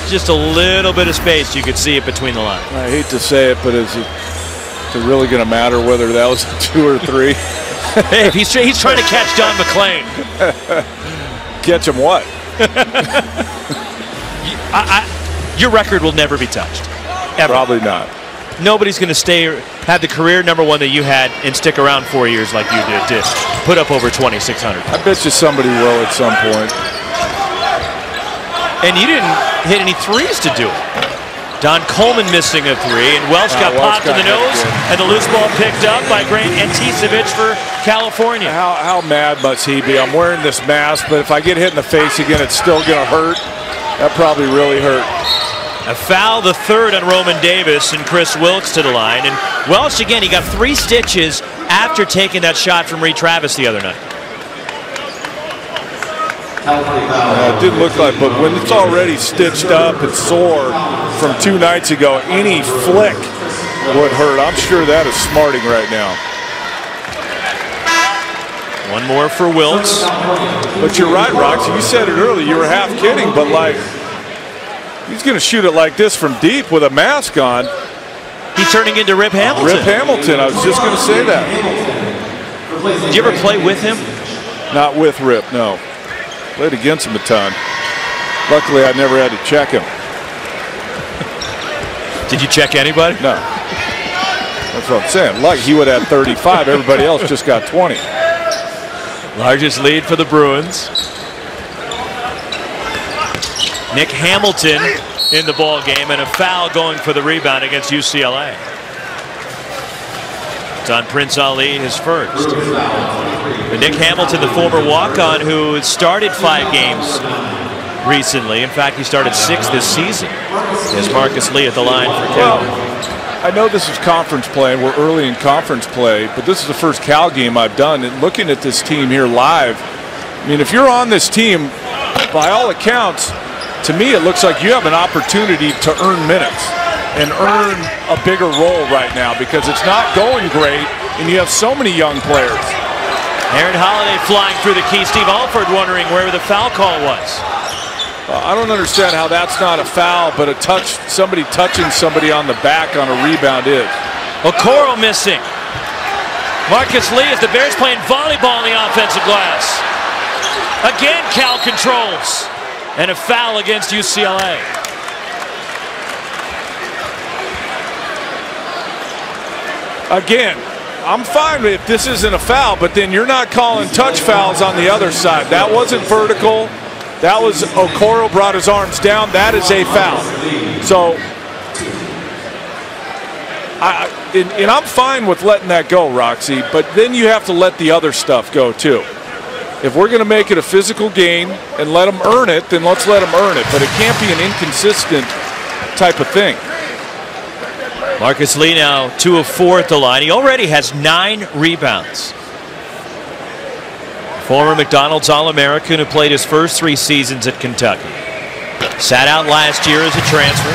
Just a little bit of space. You could see it between the lines. I hate to say it, but is it really going to matter whether that was a 2 or 3? Hey, he's trying to catch Don McClain. Catch him what? Your record will never be touched. Ever. Probably not. Nobody's going to have the career #1 that you had and stick around 4 years like you did to put up over 2,600. I bet you somebody will at some point. And you didn't hit any 3s to do it. Don Coleman missing a 3, and Welsh got popped in the nose, and the loose ball picked up by Grant Anticevich for California. How mad must he be? I'm wearing this mask, but if I get hit in the face again, it's still going to hurt. That probably really hurt. A foul, the 3rd on Roman Davis, and Chris Wilkes to the line. And Welsh, again, he got 3 stitches after taking that shot from Reed Travis the other night. It didn't look like, but when it's already stitched up and sore from 2 nights ago, any flick would hurt. I'm sure that is smarting right now. One more for Wilkes. But you're right, Roxy. You said it earlier. You were half kidding, but like, he's going to shoot it like this from deep with a mask on. He's turning into Rip Hamilton. Rip Hamilton. I was just going to say that. Did you ever play with him? Not with Rip, no. Played against him a ton. Luckily, I never had to check him. Did you check anybody? No. That's what I'm saying. Like he would have 35. Everybody else just got 20. Largest lead for the Bruins. Nick Hamilton in the ball game, and a foul going for the rebound against UCLA. It's on Prince Ali, his first. But Nick Hamilton, the former walk-on who started 5 games recently. In fact, he started 6 this season. There's Marcus Lee at the line for Cal. I know this is conference play, and we're early in conference play, but this is the first Cal game I've done. And looking at this team here live, I mean, if you're on this team, by all accounts, to me it looks like you have an opportunity to earn minutes and earn a bigger role right now because it's not going great, and you have so many young players. Aaron Holiday flying through the key. Steve Alford wondering where the foul call was. I don't understand how that's not a foul, but somebody touching somebody on the back on a rebound is. Okoro missing. Marcus Lee as the Bears playing volleyball on the offensive glass. Again, Cal controls. And a foul against UCLA. Again, I'm fine if this isn't a foul, but then you're not calling touch fouls on the other side. That wasn't vertical. That was Okoro brought his arms down. That is a foul. So, and I'm fine with letting that go, Roxy, but then you have to let the other stuff go too. If we're going to make it a physical game and let them earn it, then let's let them earn it. But it can't be an inconsistent type of thing. Marcus Lee now 2 of 4 at the line. He already has 9 rebounds. Former McDonald's All-American who played his first 3 seasons at Kentucky. Sat out last year as a transfer.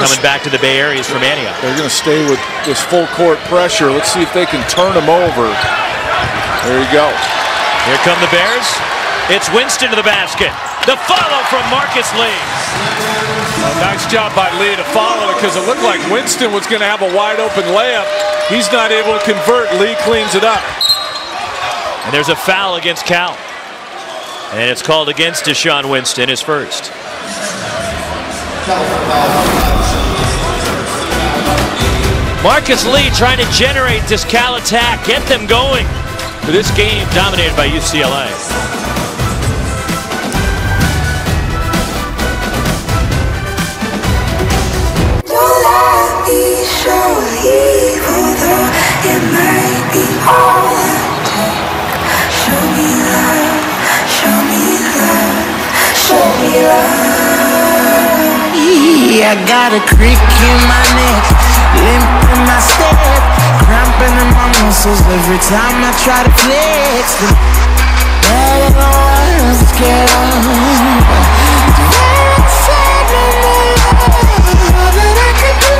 Coming back to the Bay Area from Antioch. They're going to stay with this full court pressure. Let's see if they can turn them over. There you go. Here come the Bears. It's Winston to the basket. The follow from Marcus Lee. Nice job by Lee to follow it because it looked like Winston was going to have a wide open layup. He's not able to convert. Lee cleans it up. And there's a foul against Cal. And it's called against Deshaun Winston, his first. Marcus Lee trying to generate this Cal attack, get them going. For this game dominated by UCLA. I got a crick in my neck, limp in my step, cramping in my muscles every time I try to flex. I don't know what I'm scared of. Very sad, no more love. All that I could do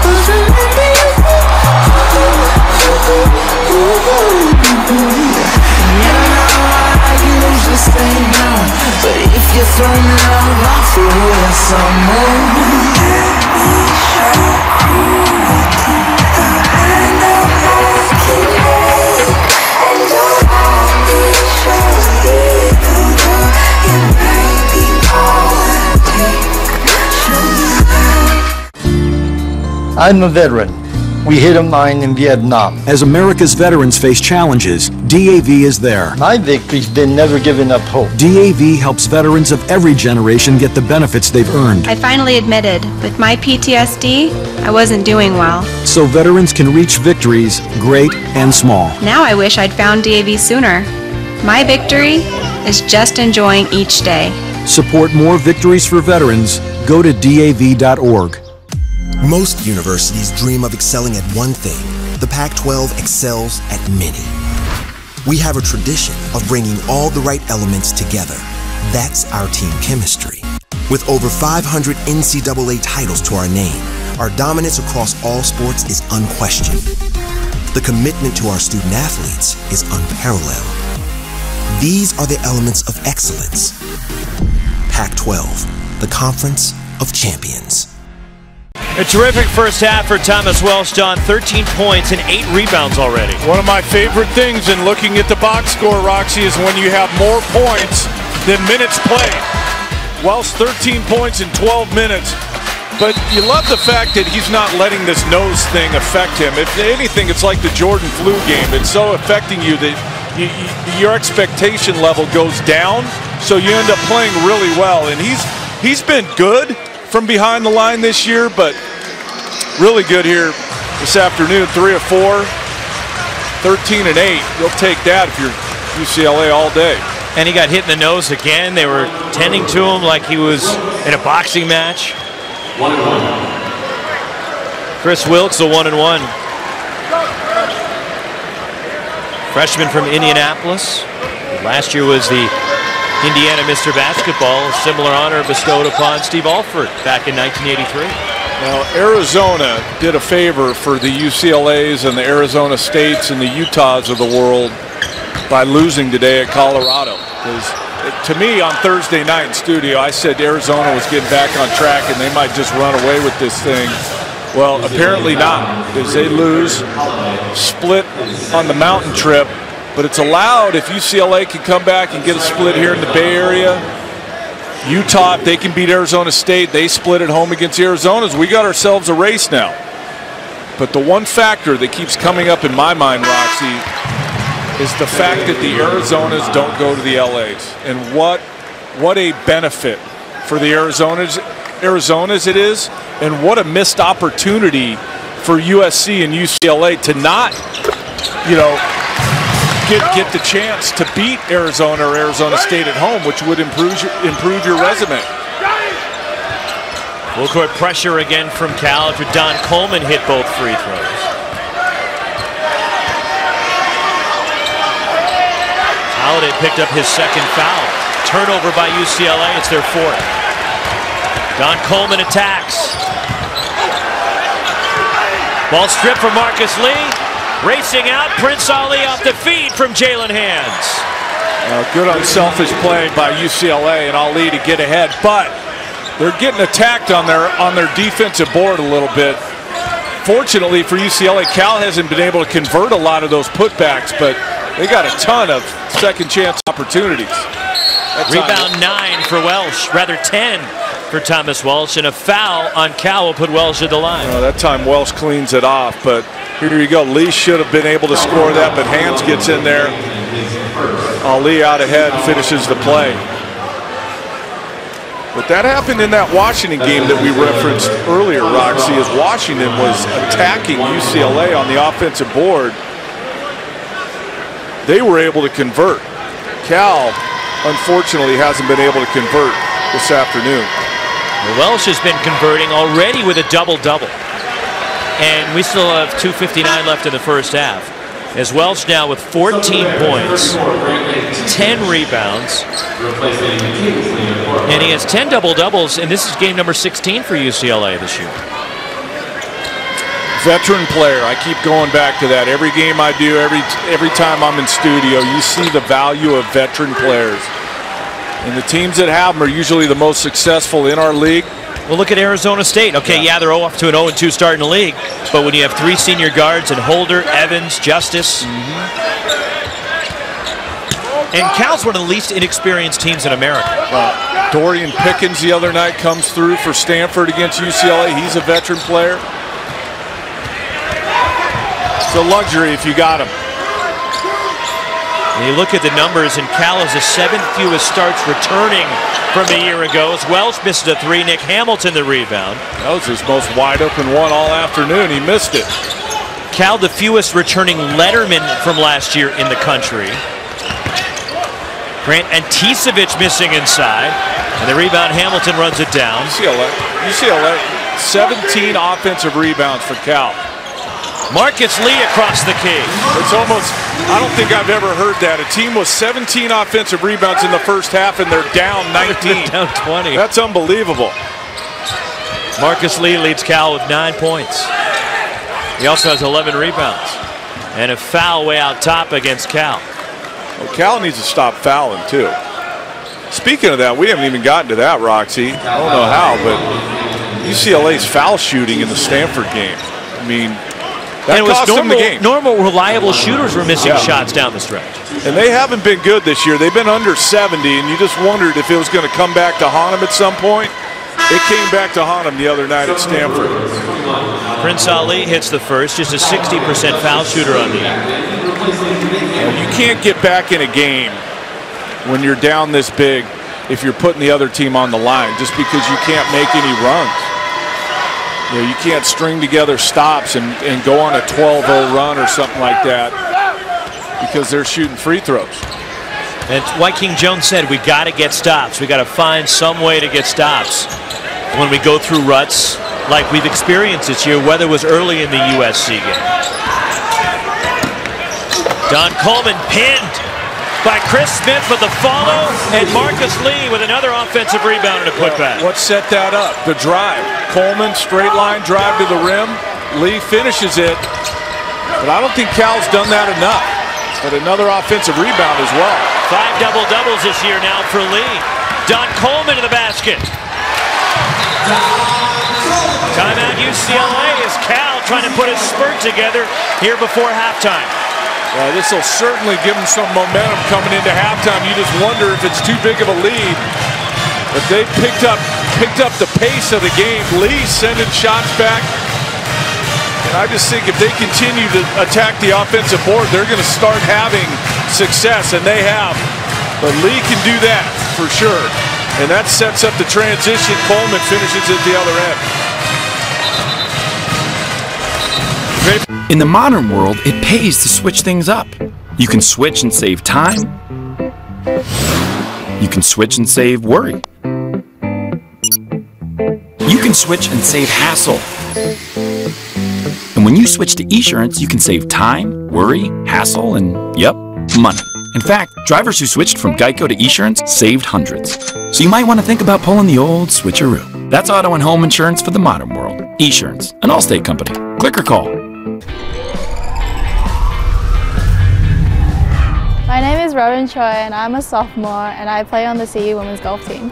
was remember you. You know I usually say no, but if you throw me love, I'll feel it some more. I'm a veteran. We hit a mine in Vietnam. As America's veterans face challenges, DAV is there. My victory's been never giving up hope. DAV helps veterans of every generation get the benefits they've earned. I finally admitted, with my PTSD, I wasn't doing well. So veterans can reach victories, great and small. Now I wish I'd found DAV sooner. My victory is just enjoying each day. Support more victories for veterans. Go to DAV.org. Most universities dream of excelling at one thing. The Pac-12 excels at many. We have a tradition of bringing all the right elements together. That's our team chemistry. With over 500 NCAA titles to our name, our dominance across all sports is unquestioned. The commitment to our student athletes is unparalleled. These are the elements of excellence. Pac-12, the Conference of Champions. A terrific first half for Thomas Welsh, John. 13 points and 8 rebounds already. One of my favorite things in looking at the box score, Roxy, is when you have more points than minutes played. Welsh 13 points in 12 minutes. But you love the fact that he's not letting this nose thing affect him. If anything, it's like the Jordan flu game. It's so affecting you that your expectation level goes down, so you end up playing really well. And he's been good from behind the line this year, but really good here this afternoon. 3 of 4, 13 and 8. You'll take that if you're UCLA all day. And he got hit in the nose again. They were tending to him like he was in a boxing match. 1-1. Chris Wilkes, a 1-1. Freshman from Indianapolis. Last year was the Indiana Mr. Basketball. A similar honor bestowed upon Steve Alford back in 1983. Now, Arizona did a favor for the UCLAs and the Arizona States and the Utahs of the world by losing today at Colorado. Because to me, on Thursday night in studio, I said Arizona was getting back on track and they might just run away with this thing. Well, apparently not, because they lose, split on the mountain trip. But it's allowed if UCLA can come back and get a split here in the Bay Area. Utah, if they can beat Arizona State, they split at home against Arizona's. We got ourselves a race now. But the one factor that keeps coming up in my mind, Roxy, is the fact that the Arizonas don't go to the LAs. And what a benefit for the Arizonas it is, and what a missed opportunity for USC and UCLA to not, get the chance to beat Arizona or Arizona State at home, which would improve your resume. Full court pressure again from Cal after Don Coleman hit both free throws. Holiday picked up his second foul. Turnover by UCLA. It's their fourth. Don Coleman attacks. Ball stripped from Marcus Lee. Racing out, Prince Ali off the feed from Jalen Hands. Good unselfish play by UCLA and Ali to get ahead, but they're getting attacked on their defensive board a little bit. Fortunately for UCLA, Cal hasn't been able to convert a lot of those putbacks, but they got a ton of second chance opportunities. Rebound 9 for Welsh, rather 10 for Thomas Welsh, and a foul on Cal will put Welsh at the line. That time Welsh cleans it off, but here you go. Lee should have been able to score that, but Hands gets in there. Ali out ahead, finishes the play. But that happened in that Washington game that we referenced earlier, Roxy, as Washington was attacking UCLA on the offensive board. They were able to convert. Cal, unfortunately, hasn't been able to convert this afternoon. Welsh has been converting already with a double-double. And we still have 2:59 left in the first half. As Welsh now with 14 points, 10 rebounds, and he has 10 double-doubles, and this is game number 16 for UCLA this year. Veteran player, I keep going back to that. Every game I do, every time I'm in studio, you see the value of veteran players. And the teams that have them are usually the most successful in our league. Well, look at Arizona State. Okay, yeah, they're off to an 0-2 start in the league, but when you have 3 senior guards and Holder, Evans, Justice, and Cal's one of the least inexperienced teams in America. Dorian Pickens the other night comes through for Stanford against UCLA. He's a veteran player. It's a luxury if you got him. And you look at the numbers, and Cal has the 7th fewest starts returning from a year ago. As Welsh misses a 3, Nick Hamilton the rebound. That was his most wide open one all afternoon. He missed it. Cal the fewest returning Letterman from last year in the country. Grant Anticevic missing inside. And the rebound, Hamilton runs it down. UCLA, 17 offensive rebounds for Cal. Marcus Lee across the key. It's almost, I don't think I've ever heard that. A team with 17 offensive rebounds in the first half and they're down 19. Down 20. That's unbelievable. Marcus Lee leads Cal with 9 points. He also has 11 rebounds. And a foul way out top against Cal. Well, Cal needs to stop fouling too. Speaking of that, we haven't even gotten to that, Roxy. I don't know how, but UCLA's foul shooting in the Stanford game. I mean, that cost them the game. Normal, reliable shooters were missing shots down the stretch. And they haven't been good this year. They've been under 70, and you just wondered if it was going to come back to haunt them at some point. It came back to haunt them the other night at Stanford. Prince Ali hits the first, just a 60% foul shooter on the year. You can't get back in a game when you're down this big if you're putting the other team on the line just because you can't make any runs. You know, you can't string together stops and go on a 12-0 run or something like that because they're shooting free throws. And like King Jones said, we got to get stops. We got to find some way to get stops when we go through ruts like we've experienced this year, whether it was early in the USC game. Don Coleman pinned by Chris Smith with the follow, and Marcus Lee with another offensive rebound and a putback. What set that up? The drive. Coleman, straight line drive to the rim. Lee finishes it, but I don't think Cal's done that enough. But another offensive rebound as well. 5 double-doubles this year now for Lee. Don Coleman to the basket. Timeout UCLA as Cal trying to put his spurt together here before halftime. This will certainly give them some momentum coming into halftime. You just wonder if it's too big of a lead. But they picked up the pace of the game. Lee sending shots back. And I just think if they continue to attack the offensive board, they're going to start having success, and they have. But Lee can do that for sure. And that sets up the transition. Coleman finishes at the other end. In the modern world, it pays to switch things up. You can switch and save time. You can switch and save worry. You can switch and save hassle. And when you switch to Esurance, you can save time, worry, hassle, and, yep, money. In fact, drivers who switched from Geico to Esurance saved hundreds. So you might want to think about pulling the old switcheroo. That's auto and home insurance for the modern world. Esurance, an Allstate company. Click or call. My name is Robin Choi and I'm a sophomore and I play on the CU women's golf team.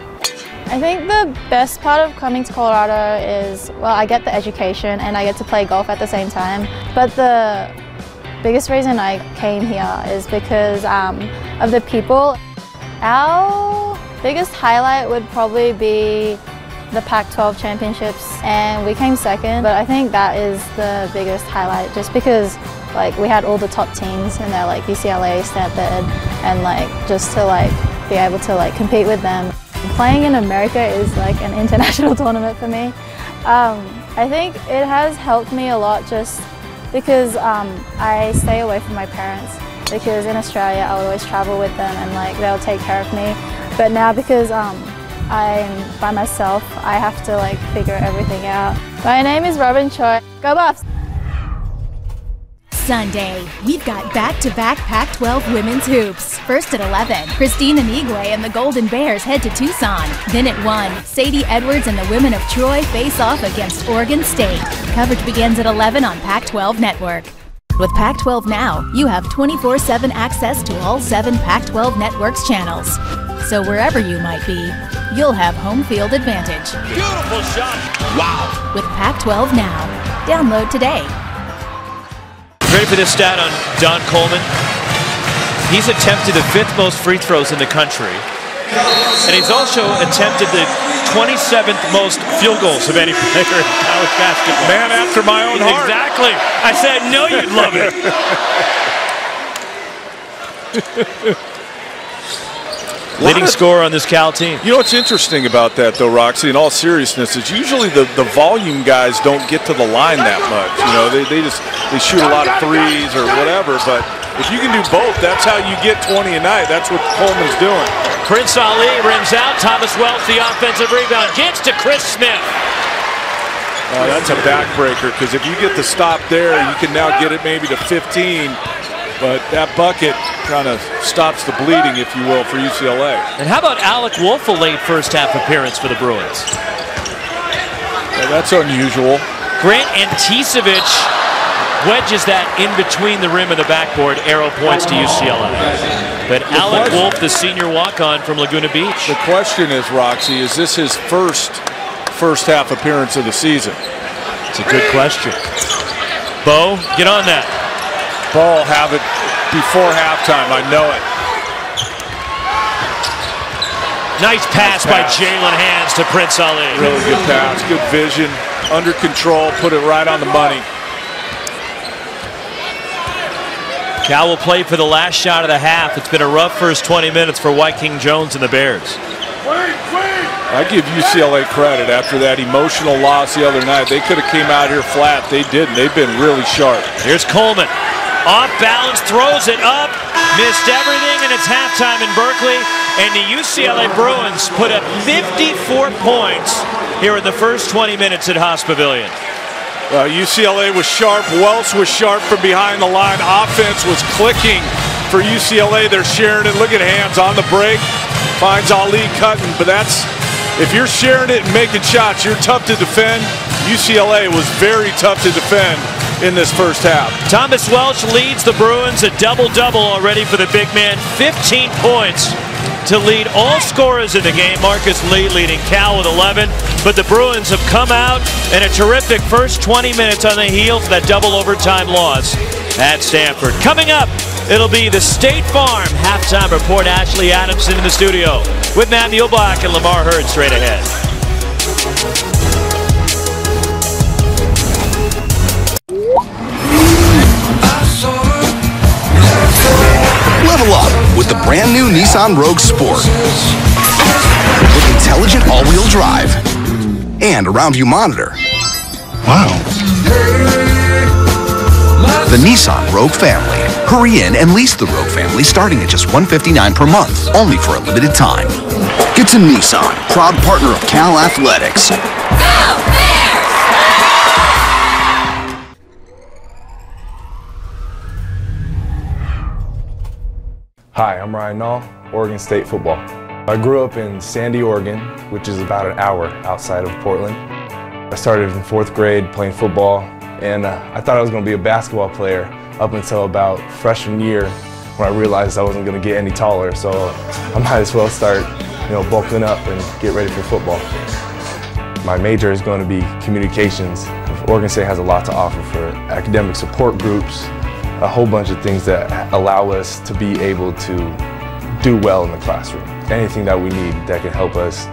I think the best part of coming to Colorado is, well, I get the education and I get to play golf at the same time. But the biggest reason I came here is because of the people. Our biggest highlight would probably be the Pac-12 championships, and we came second, but I think that is the biggest highlight just because like we had all the top teams in there, like UCLA, Stanford, and like just to like be able to like compete with them. Playing in America is like an international tournament for me. I think it has helped me a lot just because I stay away from my parents, because in Australia I would always travel with them and like they'll take care of me. But now because I'm by myself, I have to like figure everything out. My name is Robin Choi. Go Buffs! Sunday, we've got back-to-back Pac-12 women's hoops. First at 11, Christina Nigwe and the Golden Bears head to Tucson. Then at 1, Sadie Edwards and the women of Troy face off against Oregon State. Coverage begins at 11 on Pac-12 Network. With Pac-12 Now, you have 24/7 access to all 7 Pac-12 Network's channels. So wherever you might be, you'll have home field advantage. Beautiful shot. Wow. With Pac-12 Now. Download today. Ready for this stat on Don Coleman? He's attempted the 5th most free throws in the country. And he's also attempted the 27th most field goals of any player in college basketball. Man after my own heart. Exactly. I said, I know you'd love it. Leading scorer on this Cal team. You know what's interesting about that, though, Roxy, in all seriousness, is usually the volume guys don't get to the line that much. You know, they shoot a lot of threes or whatever, but if you can do both, that's how you get 20 a night. That's what Coleman's doing. Prince Ali rims out. Thomas Welch, the offensive rebound, gets to Chris Smith. That's a backbreaker, because if you get the stop there, you can now get it maybe to 15. But that bucket kind of stops the bleeding, if you will, for UCLA. And how about Alec Wolf, a late first-half appearance for the Bruins? Yeah, that's unusual. Grant Anticevic wedges that in between the rim and the backboard. Arrow points to UCLA. But Alec Wolf, the senior walk-on from Laguna Beach. The question is, Roxy, is this his first-half appearance of the season? It's a good question. Bo, get on that. Bo will have it before halftime, I know it. Nice pass by Jalen Hands to Prince Ali. Really good pass, good vision, under control, put it right on the money. Cal will play for the last shot of the half. It's been a rough first 20 minutes for Wyking Jones and the Bears. I give UCLA credit after that emotional loss the other night. They could have came out here flat. They didn't. They've been really sharp. Here's Coleman. Off balance, throws it up, missed everything, and it's halftime in Berkeley. And the UCLA Bruins put up 54 points here in the first 20 minutes at Haas Pavilion. UCLA was sharp. Welsh was sharp from behind the line. Offense was clicking for UCLA. They're sharing it. Look at Hands on the break. Finds Ali cutting. But that's, if you're sharing it and making shots, you're tough to defend. UCLA was very tough to defend in this first half. Thomas Welsh leads the Bruins, a double-double already for the big man. 15 points to lead all scorers in the game. Marcus Lee leading Cal with 11. But the Bruins have come out in a terrific first 20 minutes on the heels of that double overtime loss at Stanford. Coming up, it'll be the State Farm halftime report. Ashley Adamson in the studio with Matt Muehlbach and Lamar Hurd straight ahead. Level up with the brand new Nissan Rogue Sport. With intelligent all-wheel drive and a round view monitor. Wow. The Nissan Rogue family. Hurry in and lease the Rogue family starting at just $159 per month, only for a limited time. Get to Nissan, proud partner of Cal Athletics. Hi, I'm Ryan Nall, Oregon State football. I grew up in Sandy, Oregon, which is about an hour outside of Portland. I started in 4th grade playing football, and I thought I was going to be a basketball player up until about freshman year when I realized I wasn't going to get any taller, so I might as well start, bulking up and get ready for football. My major is going to be communications. Oregon State has a lot to offer for academic support groups, a whole bunch of things that allow us to be able to do well in the classroom. Anything that we need that can help us,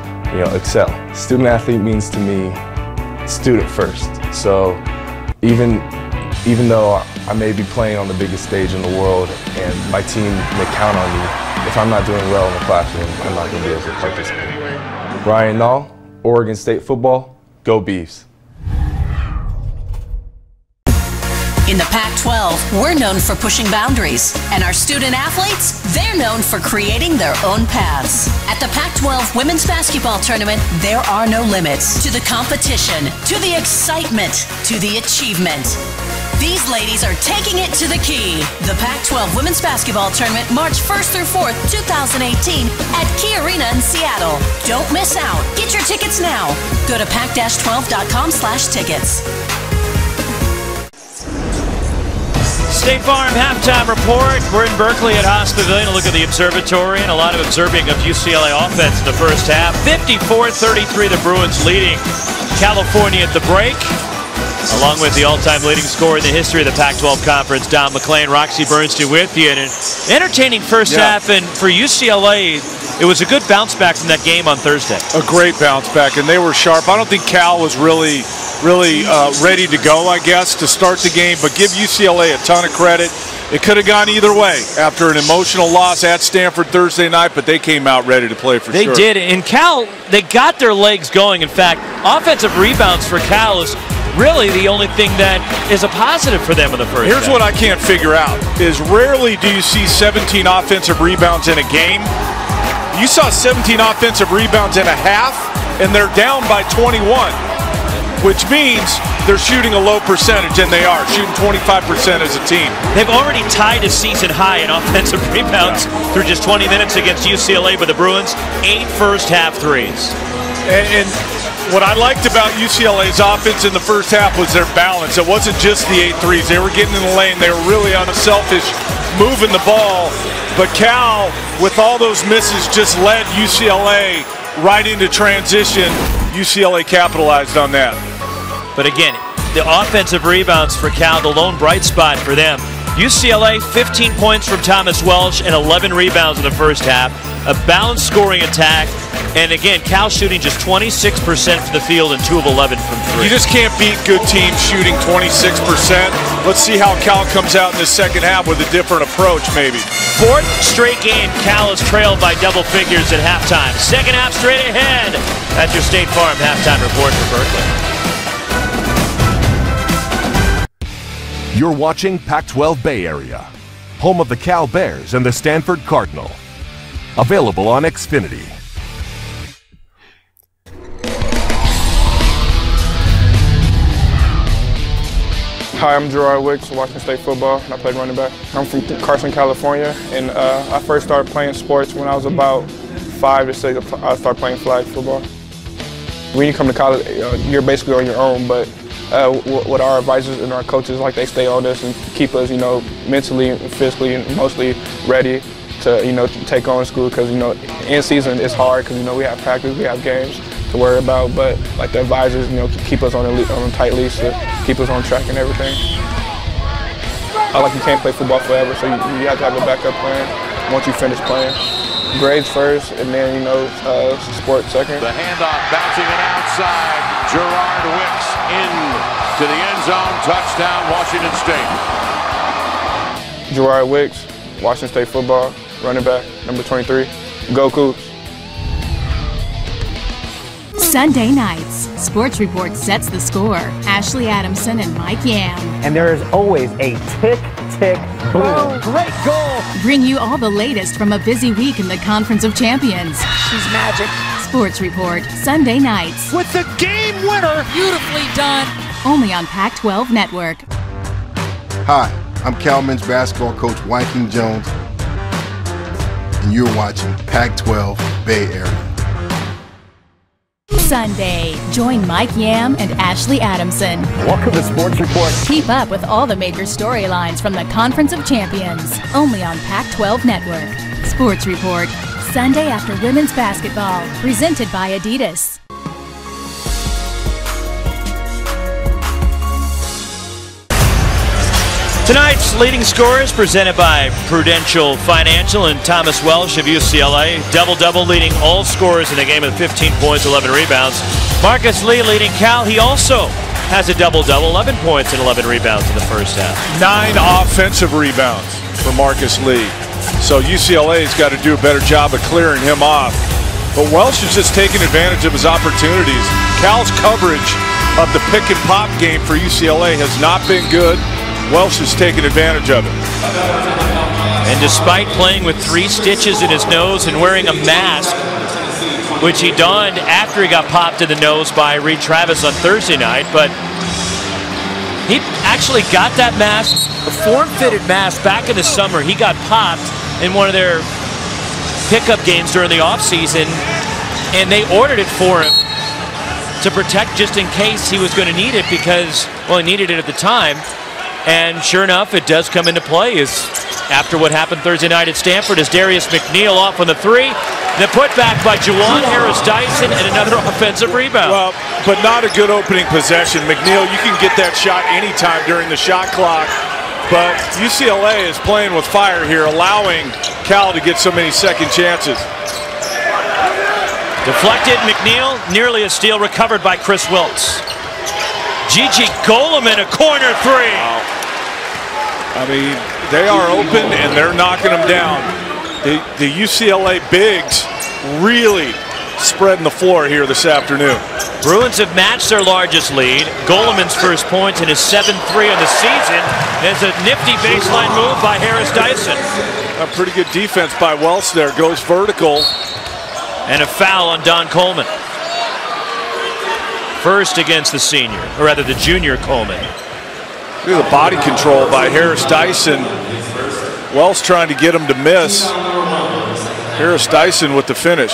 excel. Student athlete means to me student first. So even though I may be playing on the biggest stage in the world and my team may count on me, if I'm not doing well in the classroom, I'm not going to be able to participate. Ryan Nall, Oregon State football, go Beavs. In the Pac-12, we're known for pushing boundaries, and our student athletes, they're known for creating their own paths. At the Pac-12 Women's Basketball Tournament, there are no limits to the competition, to the excitement, to the achievement. These ladies are taking it to the key. The Pac-12 Women's Basketball Tournament, March 1st through 4th, 2018 at Key Arena in Seattle. Don't miss out. Get your tickets now. Go to pac-12.com/tickets. State Farm halftime report. We're in Berkeley at Haas Pavilion to look at the observatory and a lot of observing of UCLA offense in the first half. 54-33, the Bruins leading California at the break, along with the all-time leading scorer in the history of the Pac-12 Conference, Don McClain. Roxy Bernstein with you. And an entertaining first half, and for UCLA, it was a good bounce back from that game on Thursday. A great bounce back, and they were sharp. I don't think Cal was really ready to go, I guess, to start the game, but give UCLA a ton of credit. It could have gone either way after an emotional loss at Stanford Thursday night, but they came out ready to play for sure. They did, and Cal, they got their legs going. In fact, offensive rebounds for Cal is really the only thing that is a positive for them in the first Here's half. what I can't figure out, is rarely do you see 17 offensive rebounds in a game. You saw 17 offensive rebounds in a half, and they're down by 21. which means they're shooting a low percentage, and they are shooting 25% as a team. They've already tied a season high in offensive rebounds through just 20 minutes against UCLA, with the Bruins 8 first-half threes. And what I liked about UCLA's offense in the first half was their balance. It wasn't just the 8 threes. They were getting in the lane. They were really unselfish, moving the ball. But Cal, with all those misses, just led UCLA right into transition. UCLA capitalized on that. But again, the offensive rebounds for Cal, the lone bright spot for them. UCLA, 15 points from Thomas Welsh and 11 rebounds in the first half. A balanced scoring attack. And again, Cal shooting just 26% from the field and 2 of 11 from 3. You just can't beat good teams shooting 26%. Let's see how Cal comes out in the second half with a different approach, maybe. 4th straight game, Cal is trailed by double figures at halftime. Second half straight ahead. That's your State Farm halftime report for Berkeley. You're watching Pac-12 Bay Area, home of the Cal Bears and the Stanford Cardinal. Available on Xfinity. Hi, I'm Gerard Wicks, Washington State football, and I played running back. I'm from Carson, California, and I first started playing sports when I was about 5 to 6. I started playing flag football. When you come to college, you're basically on your own, but with our advisors and our coaches, like, they stay on us and keep us, mentally and physically and mostly ready to, to take on school, because, in season it's hard because, we have practice, we have games to worry about, but like the advisors, keep us on a tight leash to keep us on track and everything. Like, you can't play football forever, so you have to have a backup plan once you finish playing. Grades first, and then, sport second. The handoff bouncing it outside. Gerard Wicks in to the end zone. Touchdown, Washington State. Gerard Wicks, Washington State football, running back, number 23. Go Cougs. Sunday nights, Sports Report sets the score. Ashley Adamson and Mike Yam. And there is always a tick, tick, boom. Oh, great goal! Bring you all the latest from a busy week in the Conference of Champions. She's magic. Sports Report, Sunday nights. With the game winner. Beautifully done. Only on Pac-12 Network. Hi, I'm Cal men's basketball coach Wyking Jones, and you're watching Pac-12 Bay Area. Sunday, join Mike Yam and Ashley Adamson. Welcome to Sports Report. Keep up with all the major storylines from the Conference of Champions, only on Pac-12 Network. Sports Report, Sunday after women's basketball, presented by Adidas. Tonight's leading scorers presented by Prudential Financial and Thomas Welsh of UCLA. Double-double leading all scorers in the game with 15 points, 11 rebounds. Marcus Lee leading Cal. He also has a double-double, 11 points and 11 rebounds in the first half. 9 offensive rebounds for Marcus Lee. So UCLA's got to do a better job of clearing him off. But Welsh is just taking advantage of his opportunities. Cal's coverage of the pick-and-pop game for UCLA has not been good. Welsh has taken advantage of it. And despite playing with 3 stitches in his nose and wearing a mask, which he donned after he got popped in the nose by Reed Travis on Thursday night, but he actually got that mask, a form-fitted mask, back in the summer. He got popped in one of their pickup games during the offseason, and they ordered it for him to protect just in case he was going to need it because, well, he needed it at the time. And sure enough, it does come into play as after what happened Thursday night at Stanford as Darius McNeil off on the 3. The putback by Juwan Harris-Dyson and another offensive rebound. Well, but not a good opening possession. McNeil, you can get that shot anytime during the shot clock. But UCLA is playing with fire here, allowing Cal to get so many second chances. Deflected, McNeil, nearly a steal, recovered by Chris Wilkes. Gigi Goleman, a corner 3. Wow. I mean, they are open and they're knocking them down. The UCLA bigs really spreading the floor here this afternoon. Bruins have matched their largest lead. Goleman's first points in his 7th 3 of the season. There's a nifty baseline move by Harris-Dyson. A pretty good defense by Welsh there. Goes vertical. And a foul on Don Coleman. First against the senior, or rather the junior Coleman. Look at the body control by Harris Dyson. Wells trying to get him to miss. Harris Dyson with the finish.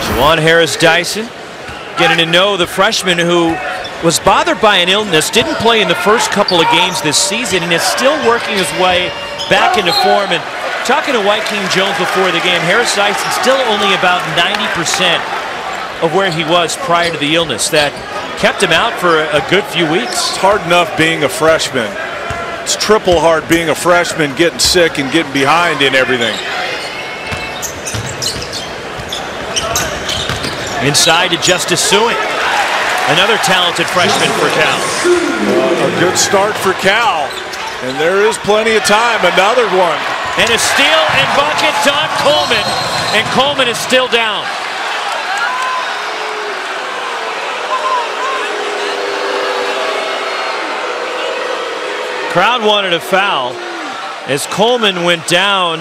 Juwan Harris Dyson getting to know the freshman who was bothered by an illness, didn't play in the first couple of games this season, and is still working his way back into form. And talking to Wyking Jones before the game, Harris Dyson still only about 90% of where he was prior to the illness that kept him out for a good few weeks. It's hard enough being a freshman. It's triple hard being a freshman, getting sick and getting behind in everything. Inside to Justice Suing, another talented freshman for Cal. A good start for Cal, and there is plenty of time. Another one. And a steal and bucket, Don Coleman, and Coleman is still down. Crowd wanted a foul as Coleman went down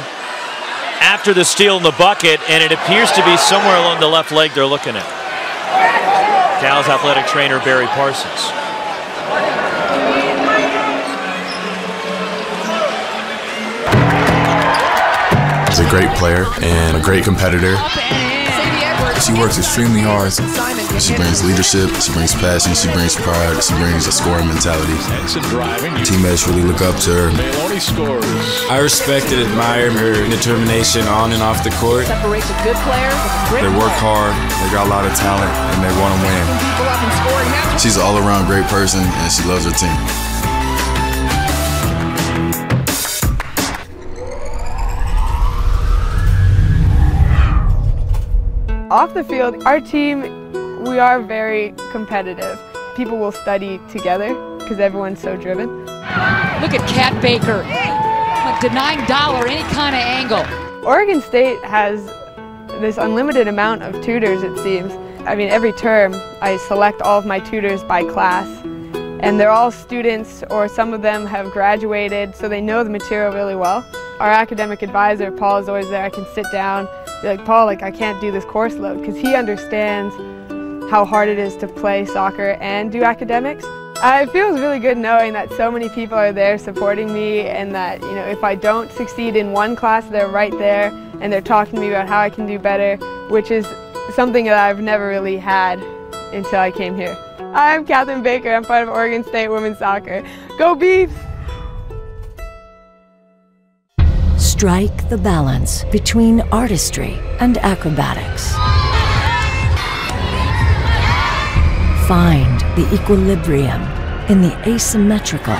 after the steal in the bucket, and it appears to be somewhere along the left leg they're looking at. Cal's athletic trainer, Barry Parsons. He's a great player and a great competitor. She works extremely hard. She brings leadership, she brings passion, she brings pride, she brings a scoring mentality. Teammates really look up to her. I respect and admire her determination on and off the court. Separates a good player. They work hard, they got a lot of talent, and they want to win. She's an all-around great person, and she loves her team. Off the field, our team, we are very competitive. People will study together because everyone's so driven. Look at Kat Baker, like denying Dollar any kind of angle. Oregon State has this unlimited amount of tutors, it seems. I mean, every term I select all of my tutors by class, and they're all students, or some of them have graduated, so they know the material really well. Our academic advisor, Paul, is always there. I can sit down, be like, Paul, I can't do this course load, because he understands how hard it is to play soccer and do academics. It feels really good knowing that so many people are there supporting me, and that, you know, if I don't succeed in one class, they're right there and they're talking to me about how I can do better, which is something that I've never really had until I came here. I'm Catherine Baker. I'm part of Oregon State Women's Soccer. Go Beavs! Strike the balance between artistry and acrobatics. Find the equilibrium in the asymmetrical.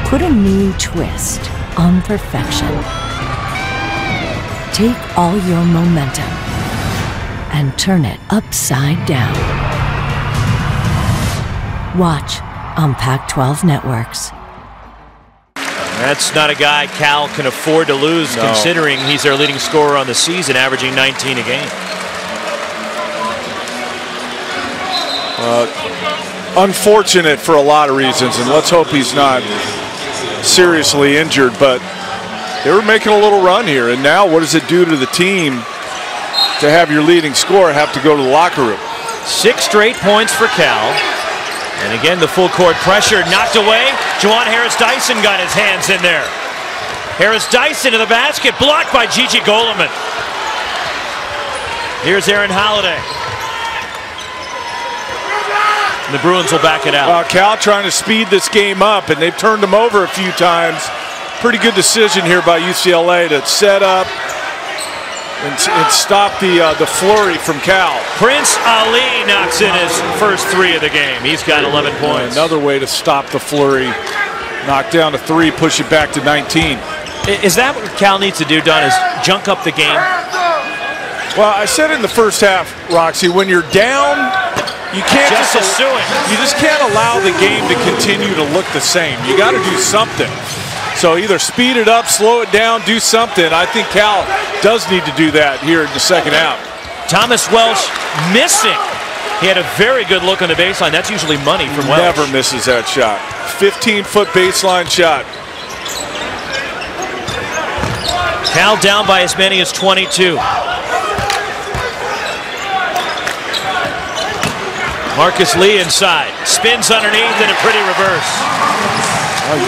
Put a new twist on perfection. Take all your momentum and turn it upside down. Watch on Pac-12 Networks. That's not a guy Cal can afford to lose, considering he's their leading scorer on the season, averaging 19 a game. Unfortunate for a lot of reasons, and let's hope he's not seriously injured, but they were making a little run here, and now what does it do to the team to have your leading scorer have to go to the locker room? 6 straight points for Cal. And again, the full court pressure knocked away. Juwan Harris Dyson got his hands in there. Harris Dyson to the basket, blocked by Gigi Goleman. Here's Aaron Holiday. And the Bruins will back it out. Cal trying to speed this game up, and they've turned them over a few times. Pretty good decision here by UCLA to set up and stop the flurry from Cal. Prince Ali knocks in his first 3 of the game. He's got 11 points. Another way to stop the flurry. Knock down to 3, push it back to 19. Is that what Cal needs to do, Don, is junk up the game? Well, I said in the first half, Roxy, when you're down, you can't you just can't allow the game to continue to look the same. You got to do something. So either speed it up, slow it down, do something. I think Cal does need to do that here in the second half. Thomas Welsh missing. He had a very good look on the baseline. That's usually money from Welsh. Never misses that shot. 15-foot baseline shot. Cal down by as many as 22. Marcus Lee inside. Spins underneath and a pretty reverse.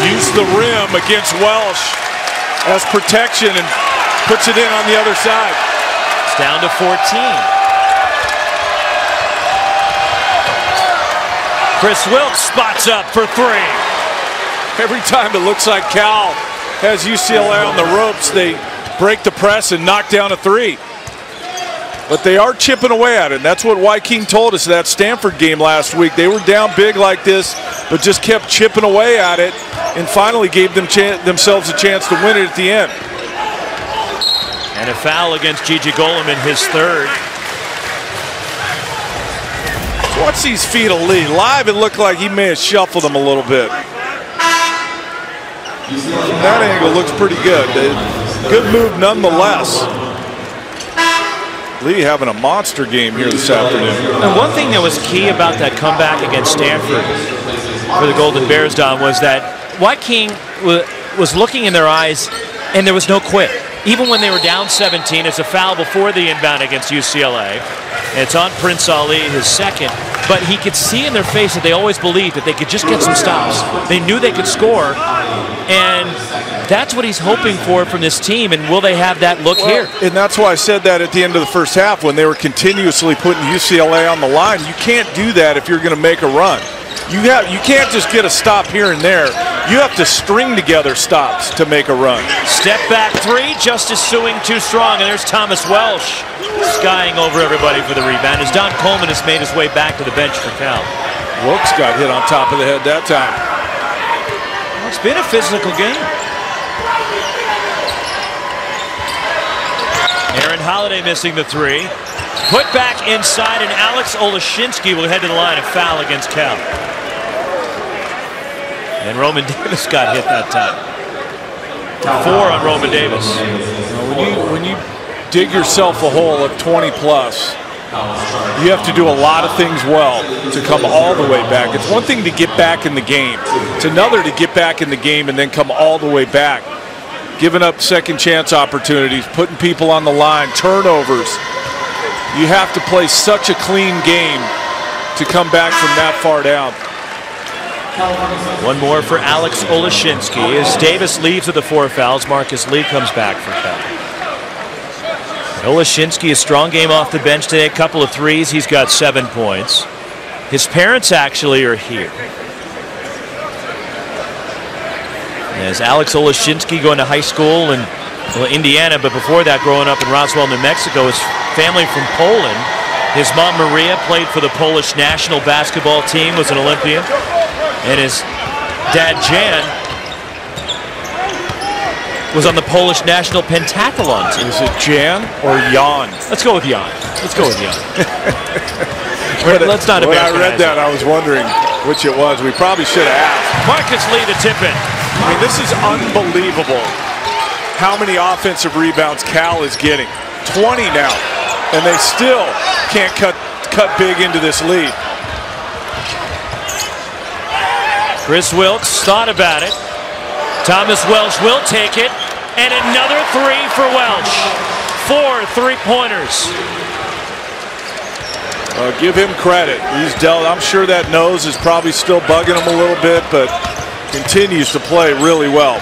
Use the rim against Welsh as protection and puts it in on the other side. It's down to 14. Chris Wilkes spots up for three. Every time it looks like Cal has UCLA on the ropes, they break the press and knock down a three. But they are chipping away at it. And that's what Wyking told us that Stanford game last week. They were down big like this, but just kept chipping away at it and finally gave themselves a chance to win it at the end. And a foul against Gigi Goleman, his third. Watch these feet of Lee. Live, it looked like he may have shuffled them a little bit. From that angle, looks pretty good. Good move nonetheless. Lee having a monster game here this afternoon. And one thing that was key about that comeback against Stanford for the Golden Bears, Don, was that Wyking was looking in their eyes and there was no quit. Even when they were down 17, it's a foul before the inbound against UCLA. And it's on Prince Ali, his second. But he could see in their face that they always believed that they could just get some stops. They knew they could score. And that's what he's hoping for from this team. And will they have that look here? And that's why I said that at the end of the first half when they were continuously putting UCLA on the line. You can't do that if you're going to make a run. You can't just get a stop here and there. You have to string together stops to make a run. Step back three, Justice Suing too strong, and there's Thomas Welsh skying over everybody for the rebound as Don Coleman has made his way back to the bench for Cal. Wilkes got hit on top of the head that time. Well, it's been a physical game. Aaron Holiday missing the three. Put back inside, and Alex Olashinsky will head to the line, a foul against Cal. And Roman Davis got hit that time. 4 on Roman Davis. When you dig yourself a hole of 20 plus, you have to do a lot of things well to come all the way back. It's one thing to get back in the game. It's another to get back in the game and then come all the way back. Giving up second chance opportunities, putting people on the line, turnovers. You have to play such a clean game to come back from that far down. One more for Alex Olashinsky as Davis leaves with the 4 fouls. Marcus Lee comes back for Cal. Olashinsky, a strong game off the bench today, a couple of threes. He's got 7 points. His parents actually are here. As Alex Olashinsky going to high school in Indiana, but before that growing up in Roswell, New Mexico. His family from Poland. His mom Maria played for the Polish national basketball team, was an Olympian. And his dad Jan was on the Polish national pentathlon team. Is it Jan or Jan? Let's go with Jan. Let's go with Jan. Let's not When I read that, I was wondering which it was. We probably should have asked. Marcus Lee the tip-in. I mean, this is unbelievable how many offensive rebounds Cal is getting. 20 now. And they still can't cut big into this lead. Chris Wilkes thought about it. Thomas Welsh will take it. And another 3 for Welsh. 4 3-pointers. Give him credit. He's dealt. I'm sure that nose is probably still bugging him a little bit, but continues to play really well.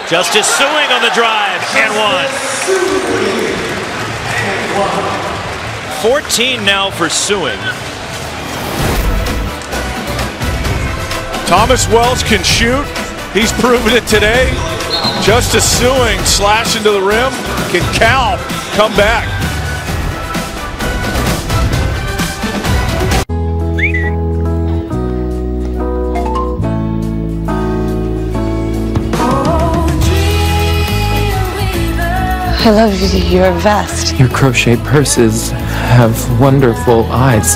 Justice Suing on the drive and 1. 14 now for Suing. Thomas Welsh can shoot. He's proven it today. Justice Suing slash into the rim. Can Cal come back? I love your vest. Your crochet purses have wonderful eyes.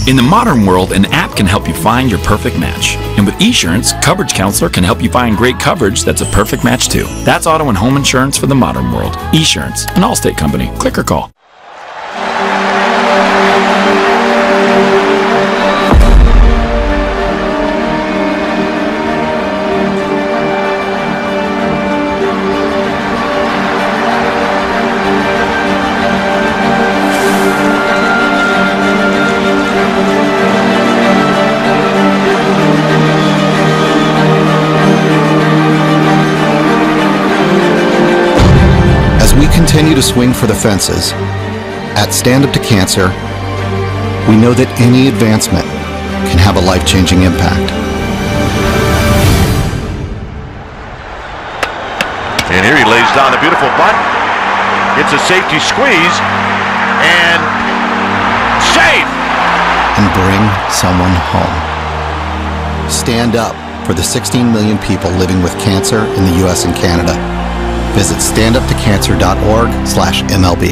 In the modern world, an app can help you find your perfect match. And with eSurance, Coverage Counselor can help you find great coverage that's a perfect match too. That's auto and home insurance for the modern world. eSurance, an Allstate company. Click or call. continue to swing for the fences, at Stand Up to Cancer, we know that any advancement can have a life-changing impact. And here he lays down a beautiful bunt. It's a safety squeeze. And save! And bring someone home. Stand up for the 16 million people living with cancer in the U.S. and Canada. Visit standuptocancer.org/MLB.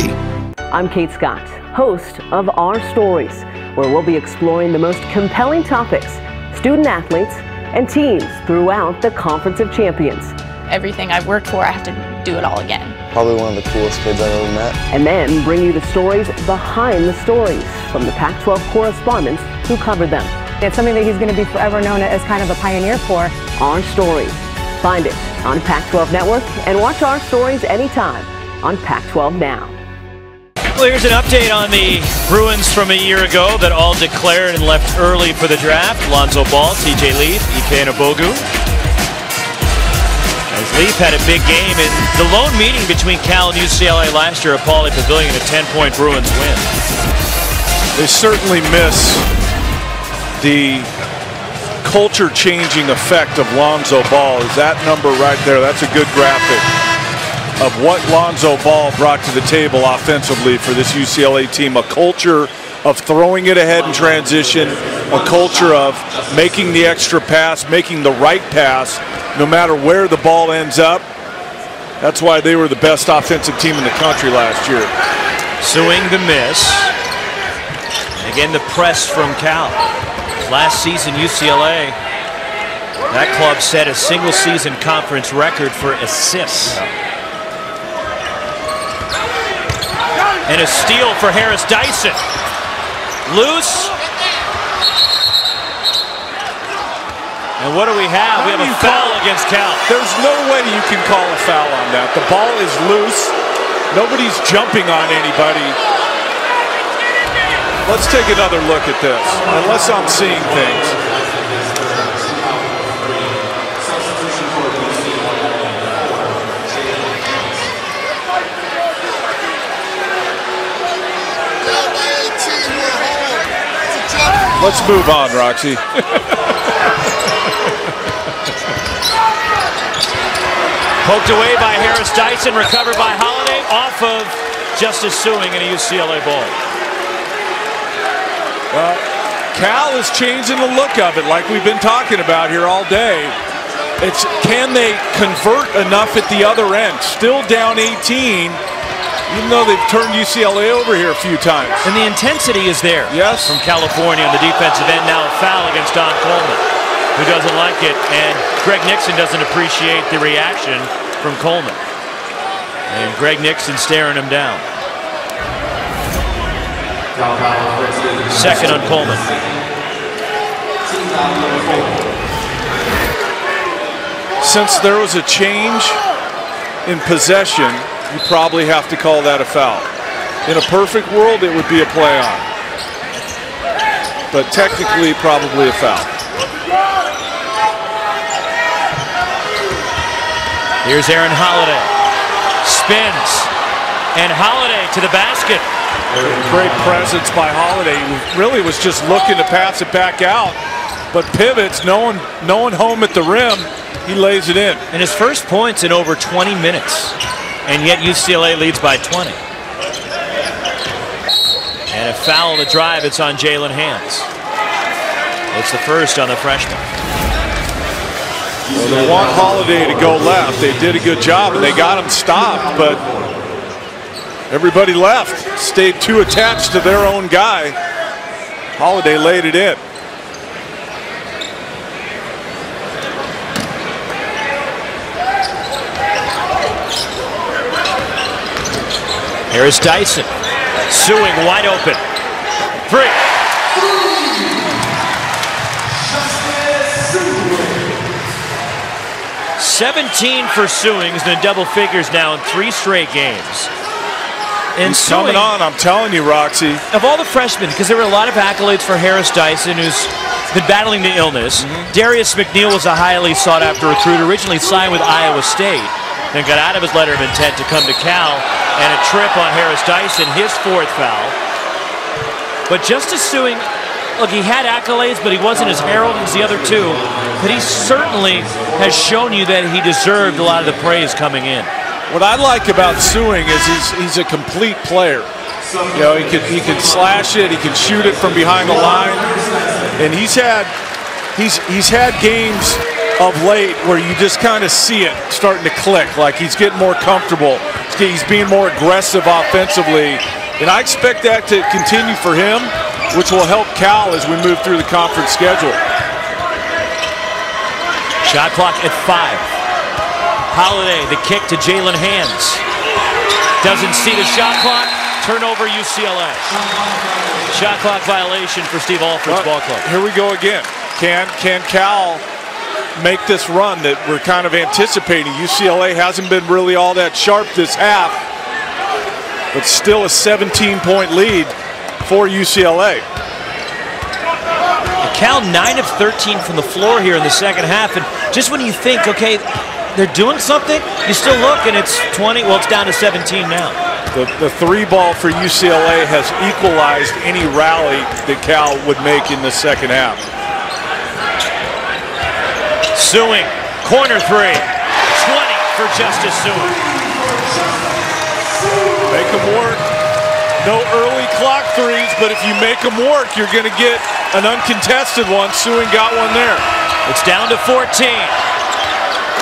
I'm Kate Scott, host of Our Stories, where we'll be exploring the most compelling topics, student athletes, and teams throughout the Conference of Champions. Everything I've worked for, I have to do it all again. Probably one of the coolest kids I've ever met. And then bring you the stories behind the stories from the Pac-12 correspondents who covered them. It's something that he's going to be forever known as kind of a pioneer for. Our Stories. Find it on Pac-12 Network and watch Our Stories anytime on Pac-12 Now. Well, here's an update on the Bruins from a year ago that all declared and left early for the draft. Lonzo Ball, TJ Leaf, Ike Anigbogu. As Leaf had a big game in the lone meeting between Cal and UCLA last year at Pauley Pavilion, a 10-point Bruins win. They certainly miss the culture-changing effect of Lonzo Ball. Is that number right there? That's a good graphic of what Lonzo Ball brought to the table offensively for this UCLA team. A culture of throwing it ahead in transition, a culture of making the extra pass, making the right pass, no matter where the ball ends up. That's why they were the best offensive team in the country last year. Suing the miss. And again, the press from Cal. Last season, UCLA, that club set a single-season conference record for assists. And a steal for Harris Dyson. Loose. And what do we have? We have a foul against Cal. There's no way you can call a foul on that. The ball is loose. Nobody's jumping on anybody. Let's take another look at this, unless I'm seeing things. Let's move on, Roxy. Poked away by Harris Dyson, recovered by Holiday, off of Justice Suing and a UCLA ball. Well, Cal is changing the look of it like we've been talking about here all day. It's can they convert enough at the other end? Still down 18, even though they've turned UCLA over here a few times. And the intensity is there. Yes. From California on the defensive end. Now a foul against Don Coleman, who doesn't like it. And Greg Nixon doesn't appreciate the reaction from Coleman. And Greg Nixon staring him down. Second on Coleman. Since there was a change in possession, you probably have to call that a foul. In a perfect world, it would be a play on. But technically, probably a foul. Here's Aaron Holiday. Spins. And Holiday to the basket. Great presence by Holiday. He really was just looking to pass it back out, but pivots, no one home at the rim. He lays it in. And his first points in over 20 minutes, and yet UCLA leads by 20. And a foul on the drive. It's on Jalen Hands. It's the first on the freshman. Well, they want Holiday to go left. They did a good job, and they got him stopped, but everybody left, stayed too attached to their own guy. Holiday laid it in. Here's Dyson. Suing wide open. 3. 17 for Suing. He's in double figures now in 3 straight games. And he's coming on, I'm telling you, Roxy. Of all the freshmen, because there were a lot of accolades for Harris Dyson, who's been battling the illness. Darius McNeil was a highly sought-after recruit, originally signed with Iowa State, then got out of his letter of intent to come to Cal. And a trip on Harris Dyson, his 4th foul. But Justice Sueing, look, he had accolades, but he wasn't as heralded as the other two. But he certainly has shown you that he deserved a lot of the praise coming in. What I like about Sueing is he's a complete player. You know, he can slash it, he can shoot it from behind the line, and he's had games of late where you just kind of see it starting to click, like he's getting more comfortable, he's being more aggressive offensively, and I expect that to continue for him, which will help Cal as we move through the conference schedule. Shot clock at 5. Holiday, the kick to Jalen Hands. Doesn't see the shot clock. Turnover UCLA. Shot clock violation for Steve Alford's ball club. Here we go again. Can Cal make this run that we're kind of anticipating? UCLA hasn't been really all that sharp this half, but still a 17-point lead for UCLA. Cal 9 of 13 from the floor here in the second half, and just when you think, okay, they're doing something, you still look and it's 20, well, it's down to 17 now. The 3 ball for UCLA has equalized any rally that Cal would make in the second half. Sueing, corner 3, 20 for Justice Sueing. Make them work. No early clock threes, but if you make them work, you're going to get an uncontested one. Sueing got one there. It's down to 14.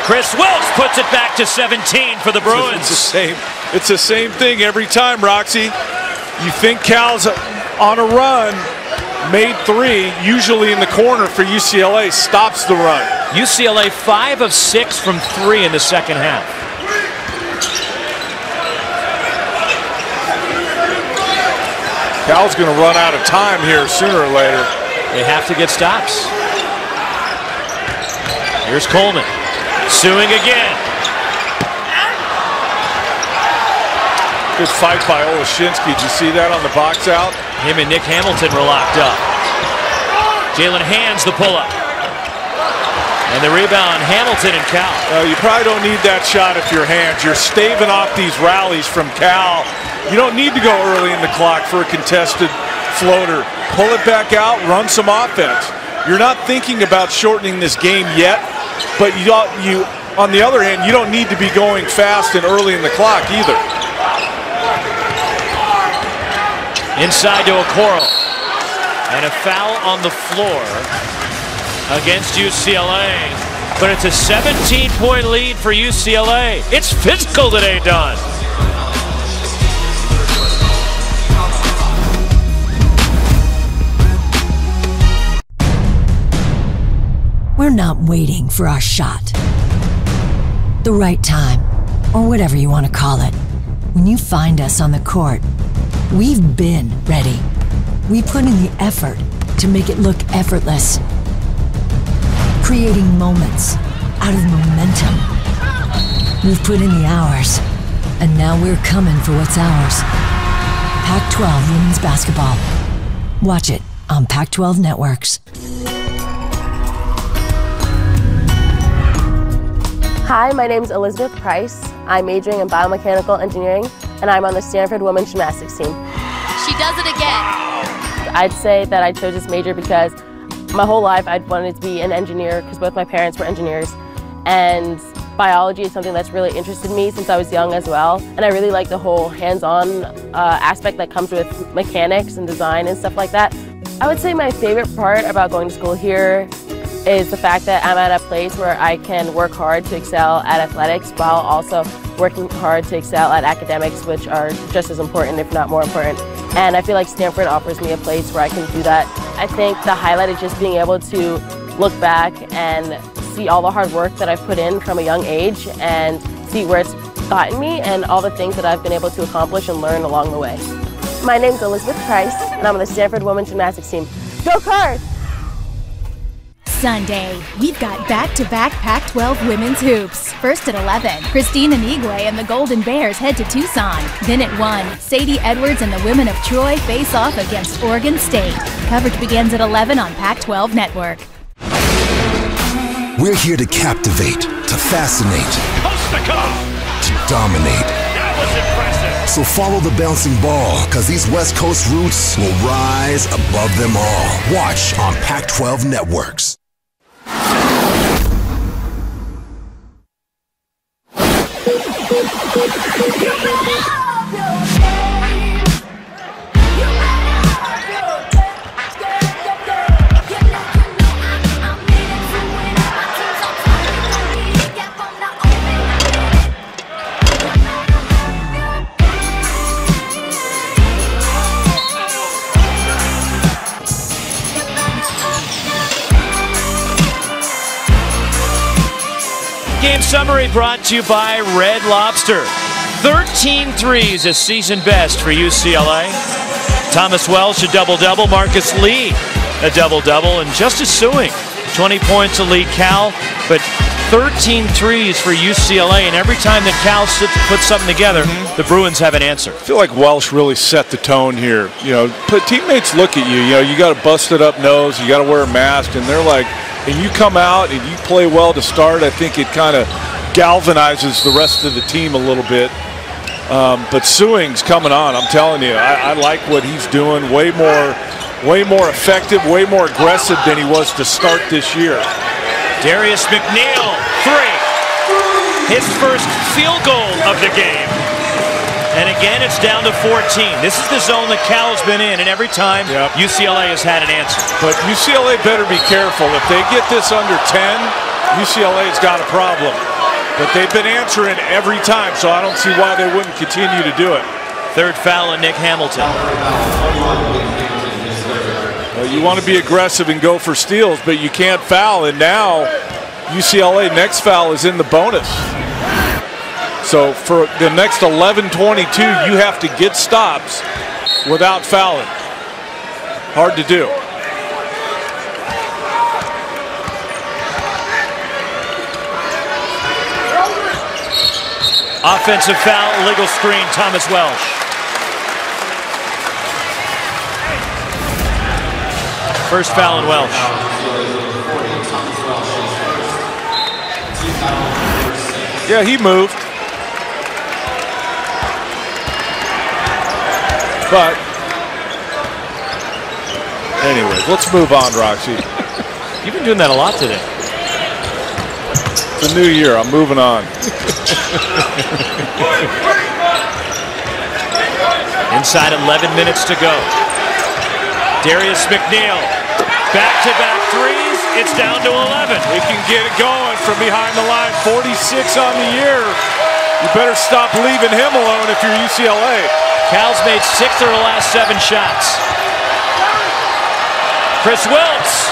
Chris Wilkes puts it back to 17 for the Bruins. It's the same thing every time, Roxy. You think Cal's on a run, made 3, usually in the corner for UCLA, stops the run. UCLA 5 of 6 from 3 in the second half. Cal's going to run out of time here sooner or later. They have to get stops. Here's Coleman. Sueing again. Good fight by Olashinsky. Did you see that on the box out? Him and Nick Hamilton were locked up. Jalen Hands the pull-up. And the rebound, Hamilton and Cal. You probably don't need that shot if you're Hands. You're staving off these rallies from Cal. You don't need to go early in the clock for a contested floater. Pull it back out, run some offense. You're not thinking about shortening this game yet, but you on the other hand, you don't need to be going fast and early in the clock either. Inside to Okoro. And a foul on the floor against UCLA. But it's a 17-point lead for UCLA. It's physical today, Don. We're not waiting for our shot. The right time, or whatever you want to call it. When you find us on the court, we've been ready. We put in the effort to make it look effortless. Creating moments out of momentum. We've put in the hours, and now we're coming for what's ours. Pac-12 women's basketball. Watch it on Pac-12 Networks. Hi, my name is Elizabeth Price. I'm majoring in biomechanical engineering, and I'm on the Stanford women's gymnastics team. She does it again. I'd say that I chose this major because my whole life I'd wanted to be an engineer because both my parents were engineers, and biology is something that's really interested me since I was young as well. And I really like the whole hands-on aspect that comes with mechanics and design and stuff like that. I would say my favorite part about going to school here is the fact that I'm at a place where I can work hard to excel at athletics while also working hard to excel at academics, which are just as important, if not more important. And I feel like Stanford offers me a place where I can do that. I think the highlight is just being able to look back and see all the hard work that I've put in from a young age and see where it's gotten me and all the things that I've been able to accomplish and learn along the way. My name's Elizabeth Price, and I'm on the Stanford women's gymnastics team. Go Cards! Sunday, we've got back-to-back Pac-12 women's hoops. First at 11, Christine Anigwe and the Golden Bears head to Tucson. Then at 1, Sadie Edwards and the women of Troy face off against Oregon State. Coverage begins at 11 on Pac-12 Network. We're here to captivate, to fascinate, to dominate, So follow the bouncing ball, because these West Coast roots will rise above them all. Watch on Pac-12 Networks. Game summary brought to you by Red Lobster. 13 threes, a season best for UCLA. Thomas Welsh, a double-double. Marcus Lee, a double-double. And Justice Sueing, 20 points to lead Cal, but 13 threes for UCLA. And every time that Cal puts something together, the Bruins have an answer. I feel like Welsh really set the tone here. You know, teammates look at you. You know, you got a busted-up nose, you got to wear a mask, and they're like, and you come out and you play well to start. I think it kind of galvanizes the rest of the team a little bit. But Sueing's coming on. I'm telling you, I like what he's doing. Way more effective, way more aggressive than he was to start this year. Darius McNeil, three. His first field goal of the game. And again, it's down to 14. This is the zone that Cal's been in, and every time UCLA has had an answer. But UCLA better be careful. If they get this under 10, UCLA's got a problem. But they've been answering every time, so I don't see why they wouldn't continue to do it. Third foul on Nick Hamilton. Well, you want to be aggressive and go for steals, but you can't foul, and now UCLA next foul is in the bonus. So for the next 11-22, you have to get stops without fouling. Hard to do. Offensive foul, illegal screen, Thomas Welsh. First foul on Welsh. Yeah, he moved. But, anyways, let's move on, Roxy. You've been doing that a lot today. It's a new year. I'm moving on. Inside 11 minutes to go. Darius McNeil, back-to-back threes. It's down to 11. He can get it going from behind the line. 46 on the year. You better stop leaving him alone if you're UCLA. Cal's made 6 of the last 7 shots. Chris Wiltz.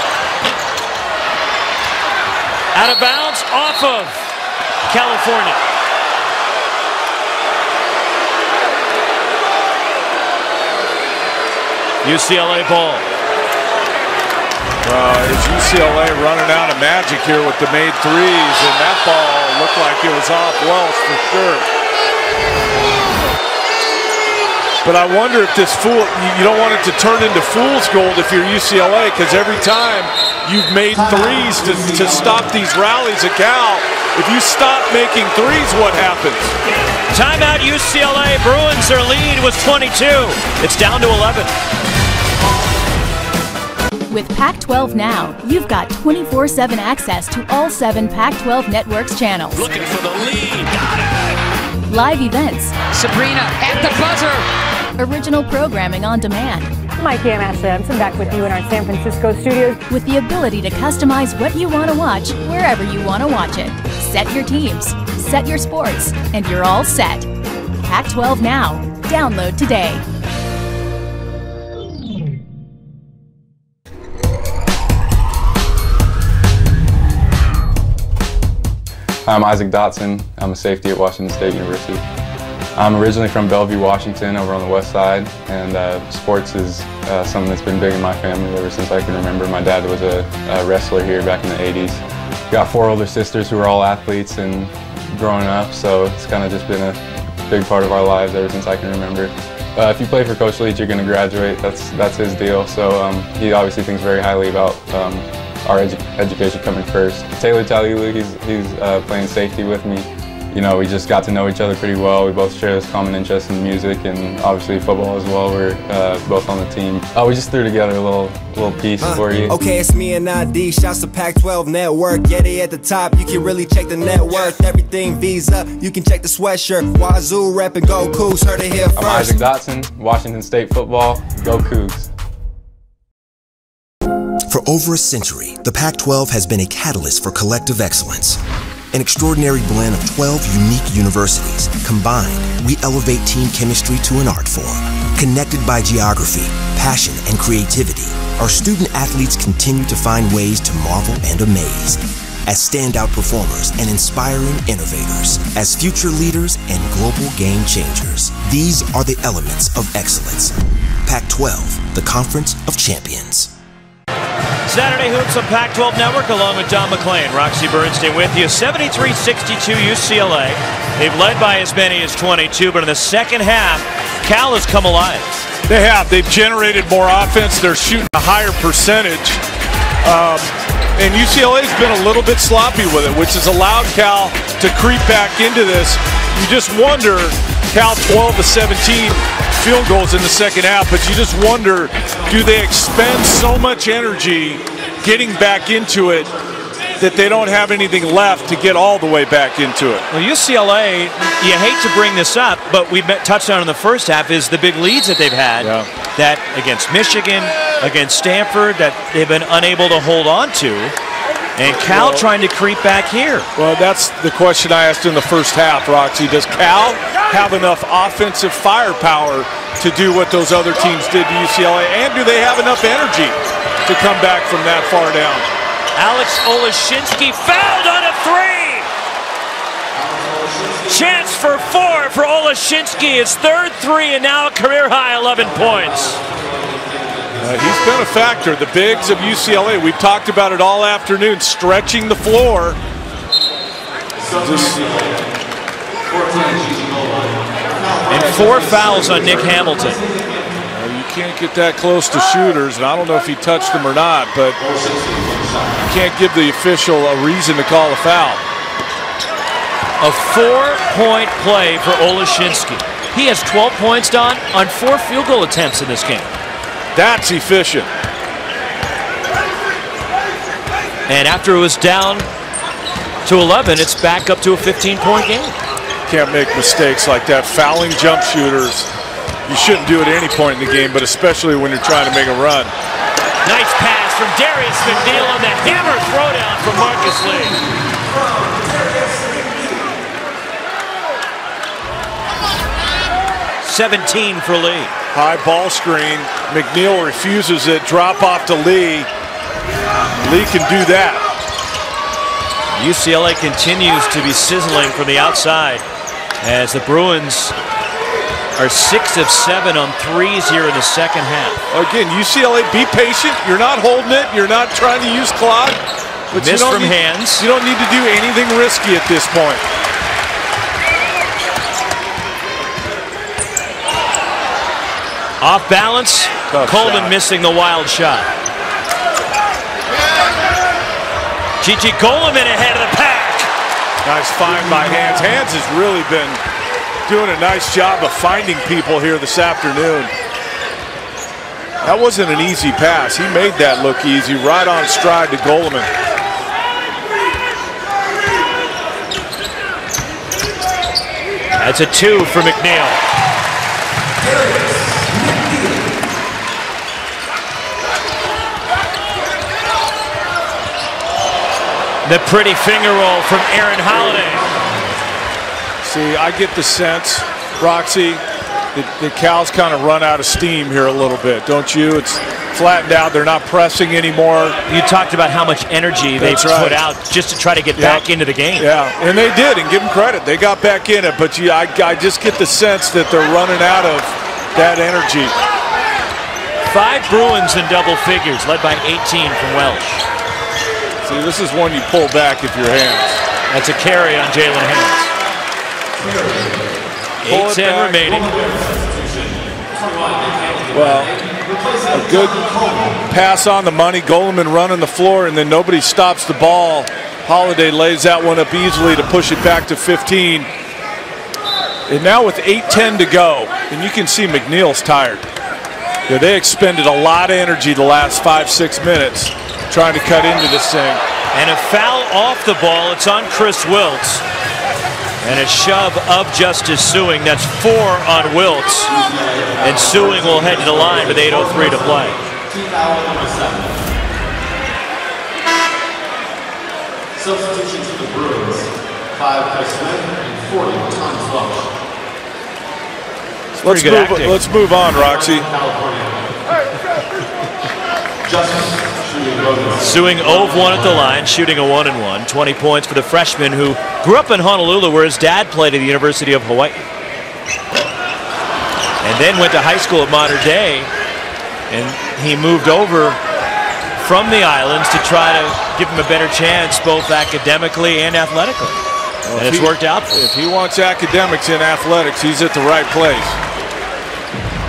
Out of bounds, off of California. UCLA ball. It's UCLA running out of magic here with the made threes, and that ball looked like it was off Welsh for sure. But I wonder if you don't want it to turn into fool's gold if you're UCLA, because every time you've made threes to stop these rallies at Cal, if you stop making threes, what happens? Timeout UCLA. Bruins, their lead was 22. It's down to 11. With Pac-12 Now, you've got 24/7 access to all 7 Pac-12 Networks channels. Looking for the lead. Got it. Live events. Sabrina at the buzzer. Original programming on demand. Mikey, I'm Ashley Adamson, back with you in our San Francisco studios. With the ability to customize what you want to watch wherever you want to watch it. Set your teams, set your sports, and you're all set. Pac-12 Now. Download today. I'm Isaac Dotson. I'm a safety at Washington State University. I'm originally from Bellevue, Washington, over on the west side, and sports is something that's been big in my family ever since I can remember. My dad was a wrestler here back in the 80s. Got 4 older sisters who are all athletes and growing up, so it's kind of just been a big part of our lives ever since I can remember. If you play for Coach Leach, you're going to graduate. That's his deal, so he obviously thinks very highly about our education coming first. Taylor Taliulu, he's playing safety with me. you know, we just got to know each other pretty well. We both share this common interest in music and obviously football as well. We're both on the team. We just threw together a little piece for you. Okay, it's me and ID. Shouts to Pac-12 Network. Yeah, they at the top. You can really check the net worth. Everything Visa. You can check the sweatshirt. Wazoo reppin' Go Cougs. Heard it here first. I'm Isaac Dotson, Washington State football. Go Cougs. For over a century, the Pac-12 has been a catalyst for collective excellence. An extraordinary blend of 12 unique universities. Combined, we elevate team chemistry to an art form. Connected by geography, passion, and creativity, our student athletes continue to find ways to marvel and amaze. As standout performers and inspiring innovators, as future leaders and global game changers, these are the elements of excellence. Pac-12, the Conference of Champions. Saturday Hoops on Pac-12 Network along with Don McClain. Roxy Bernstein with you. 73-62 UCLA. They've led by as many as 22, but in the second half, Cal has come alive. They have. They've generated more offense. They're shooting a higher percentage. And UCLA's been a little bit sloppy with it, which has allowed Cal to creep back into this. You just wonder, Cal 12 of 17 field goals in the second half, but you just wonder, do they expend so much energy getting back into it that they don't have anything left to get all the way back into it? Well, UCLA, you hate to bring this up, but we touched on in the first half is the big leads that they've had, that against Michigan, against Stanford, that they've been unable to hold on to. And Cal trying to creep back here. Well, that's the question I asked in the first half, Roxy. Does Cal have enough offensive firepower to do what those other teams did to UCLA? And do they have enough energy to come back from that far down? Alex Olashinsky fouled on a three. Chance for four for Olashinsky. His third three and now a career-high 11 points. He's been a factor. The bigs of UCLA, we've talked about it all afternoon, stretching the floor. And 4 fouls on Nick Hamilton. You can't get that close to shooters, and I don't know if he touched them or not, but you can't give the official a reason to call a foul. A 4-point play for Olashinsky. He has 12 points, Don, on 4 field goal attempts in this game. That's efficient. And after it was down to 11, it's back up to a 15-point game. Can't make mistakes like that. Fouling jump shooters, you shouldn't do it at any point in the game, but especially when you're trying to make a run. Nice pass from Darius McNeil on the hammer throwdown from Marcus Lee. 17 for Lee. High ball screen. McNeil refuses it. Drop off to Lee. Lee can do that. UCLA continues to be sizzling from the outside as the Bruins are 6 of 7 on threes here in the second half. Again, UCLA, be patient. You're not holding it. You're not trying to use clock. But miss from hands. You don't need to do anything risky at this point. Off balance, Coleman missing the wild shot. Gigi Goleman ahead of the pack. Nice find by Hans. Hans has really been doing a nice job of finding people here this afternoon. That wasn't an easy pass. He made that look easy, right on stride to Goleman. That's a 2 for McNeil. The pretty finger roll from Aaron Holiday. See, I get the sense, Roxy, that Cal's kind of run out of steam here a little bit, don't you? It's flattened out. They're not pressing anymore. You talked about how much energy they put out just to try to get back into the game. Yeah, and they did, and give them credit. They got back in it, but I just get the sense that they're running out of that energy. 5 Bruins in double figures, led by 18 from Welsh. See, this is one you pull back if you're Hans. That's a carry on Jalen Hans. 8:10 remaining. Well, A good pass on the money. Goleman running the floor, and then nobody stops the ball. Holiday lays that one up easily to push it back to 15. And now with 8:10 to go, and you can see McNeil's tired. Yeah, they expended a lot of energy the last 5-6 minutes trying to cut into this thing. And a foul off the ball. It's on Chris Wiltz. And a shove of Justice Suing. That's 4 on Wiltz. And Suing will head to the line with 8:03 to play. Substitutions for the Bruins, 5 Chris Smith and 40 Thomas Welsh. Let's move on, Roxy. Suing 0 of 1 at the line, shooting a 1-and-1. 20 points for the freshman who grew up in Honolulu, where his dad played at the University of Hawaii. And then went to high school at Mater Dei, and he moved over from the islands to try to give him a better chance both academically and athletically. Well, and it's worked out for him. If he wants academics in athletics, he's at the right place.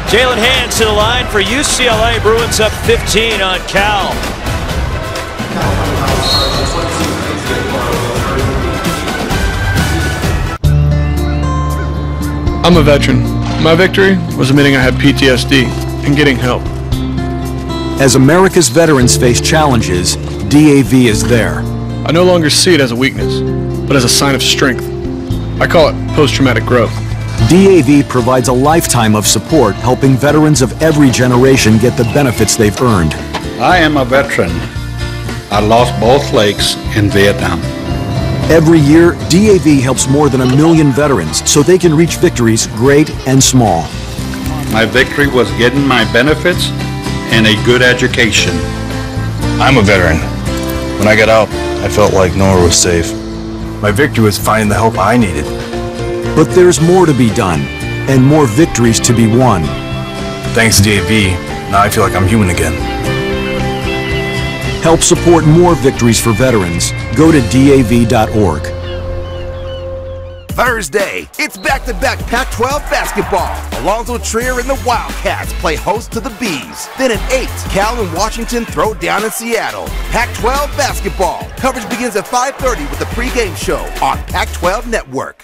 Jalen Hands to the line for UCLA. Bruins up 15 on Cal. I'm a veteran. My victory was admitting I had PTSD and getting help. As America's veterans face challenges, DAV is there. I no longer see it as a weakness, but as a sign of strength. I call it post-traumatic growth. DAV provides a lifetime of support, helping veterans of every generation get the benefits they've earned. I am a veteran. I lost both legs in Vietnam. Every year, DAV helps more than 1 million veterans so they can reach victories great and small. My victory was getting my benefits and a good education. I'm a veteran. When I got out, I felt like nowhere was safe. My victory was finding the help I needed. But there's more to be done, and more victories to be won. Thanks to DAV, now I feel like I'm human again. Help support more victories for veterans. Go to DAV.org. Thursday, it's back-to-back Pac-12 basketball. Alonzo Trier and the Wildcats play host to the Bees. Then at 8, Cal and Washington throw down in Seattle. Pac-12 basketball. Coverage begins at 5:30 with the pregame show on Pac-12 Network.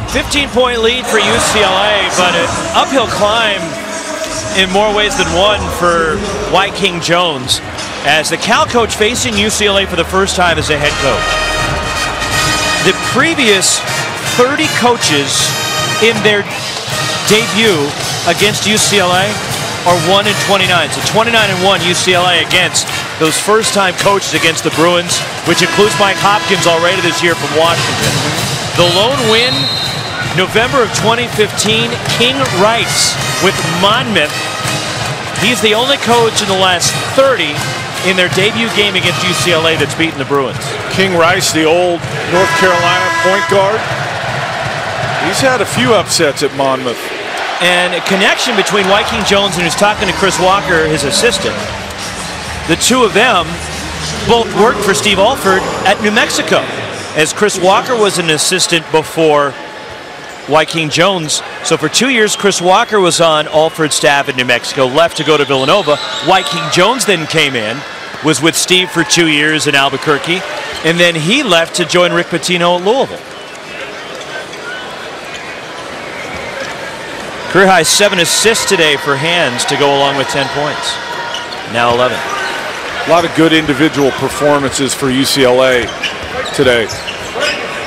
$15-point lead for UCLA, but an uphill climb in more ways than one for Wyking Jones, as the Cal coach facing UCLA for the first time as a head coach. The previous 30 coaches in their debut against UCLA are 1-29. So 29-1 UCLA against those first-time coaches against the Bruins, which includes Mike Hopkins already this year from Washington. The lone win, November of 2015, King Rice with Monmouth. He's the only coach in the last 30 in their debut game against UCLA that's beaten the Bruins. King Rice, the old North Carolina point guard. He's had a few upsets at Monmouth. And a connection between Wyking Jones and who's talking to Chris Walker, his assistant. The two of them both worked for Steve Alford at New Mexico, as Chris Walker was an assistant before Wyking Jones. So for 2 years, Chris Walker was on Alford's staff at New Mexico, left to go to Villanova. Wyking Jones then came in, was with Steve for 2 years in Albuquerque, and then he left to join Rick Pitino at Louisville. Career high 7 assists today for Hands to go along with 10 points. Now 11. A lot of good individual performances for UCLA today.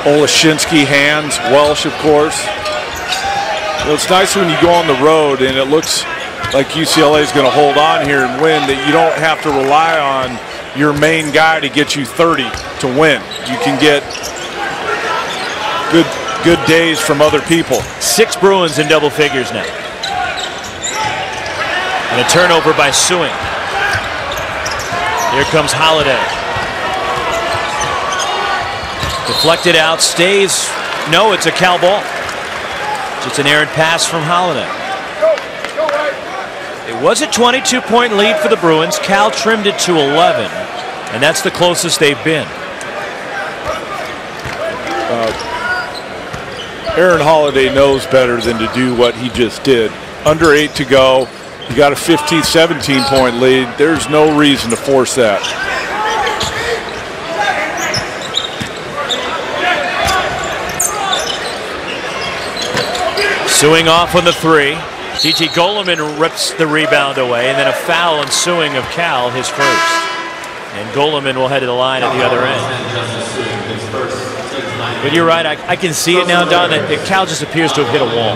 Olashinsky, Hands, Welsh, of course. Well, it's nice when you go on the road and it looks like UCLA is going to hold on here and win, that you don't have to rely on your main guy to get you 30 to win. You can get good days from other people. 6 Bruins in double figures now. And a turnover by Suing. Here comes Holiday. Deflected out, stays. No, it's a Cal ball. Just an errant pass from Holiday. It was a 22-point lead for the Bruins. Cal trimmed it to 11, and that's the closest they've been. Aaron Holiday knows better than to do what he just did. Under 8 to go. You got a 15, 17-point lead. There's no reason to force that. Suing off on the 3. T.T. Goleman rips the rebound away, and then a foul on Suing of Cal, his first. And Goleman will head to the line at the other end. But you're right, I can see it now, Don, that Cal just appears to have hit a wall.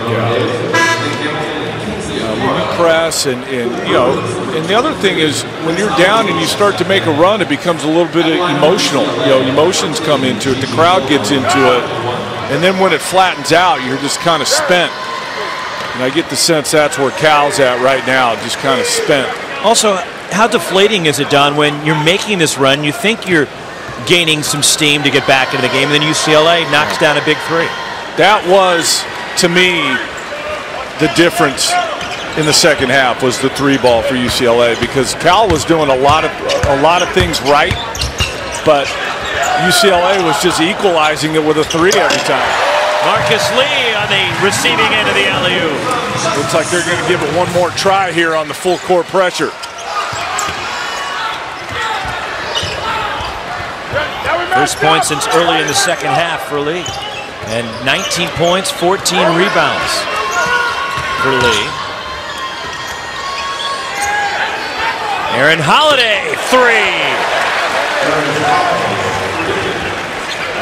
When you press and you know, and the other thing is when you're down and you start to make a run, it becomes a little bit emotional. You know, emotions come into it, the crowd gets into it, and then when it flattens out, you're just kind of spent. And I get the sense that's where Cal's at right now, just kind of spent. Also, how deflating is it, Don, when you're making this run, you think you're gaining some steam to get back into the game, and then UCLA knocks down a big 3. That was, to me, the difference in the second half was the 3 ball for UCLA, because Cal was doing a lot of things right, but UCLA was just equalizing it with a 3 every time. Marcus Lee on the receiving end of the alley-oop. Looks like they're going to give it one more try here on the full court pressure. First point since early in the second half for Lee. And 19 points, 14 rebounds for Lee. Aaron Holiday, 3.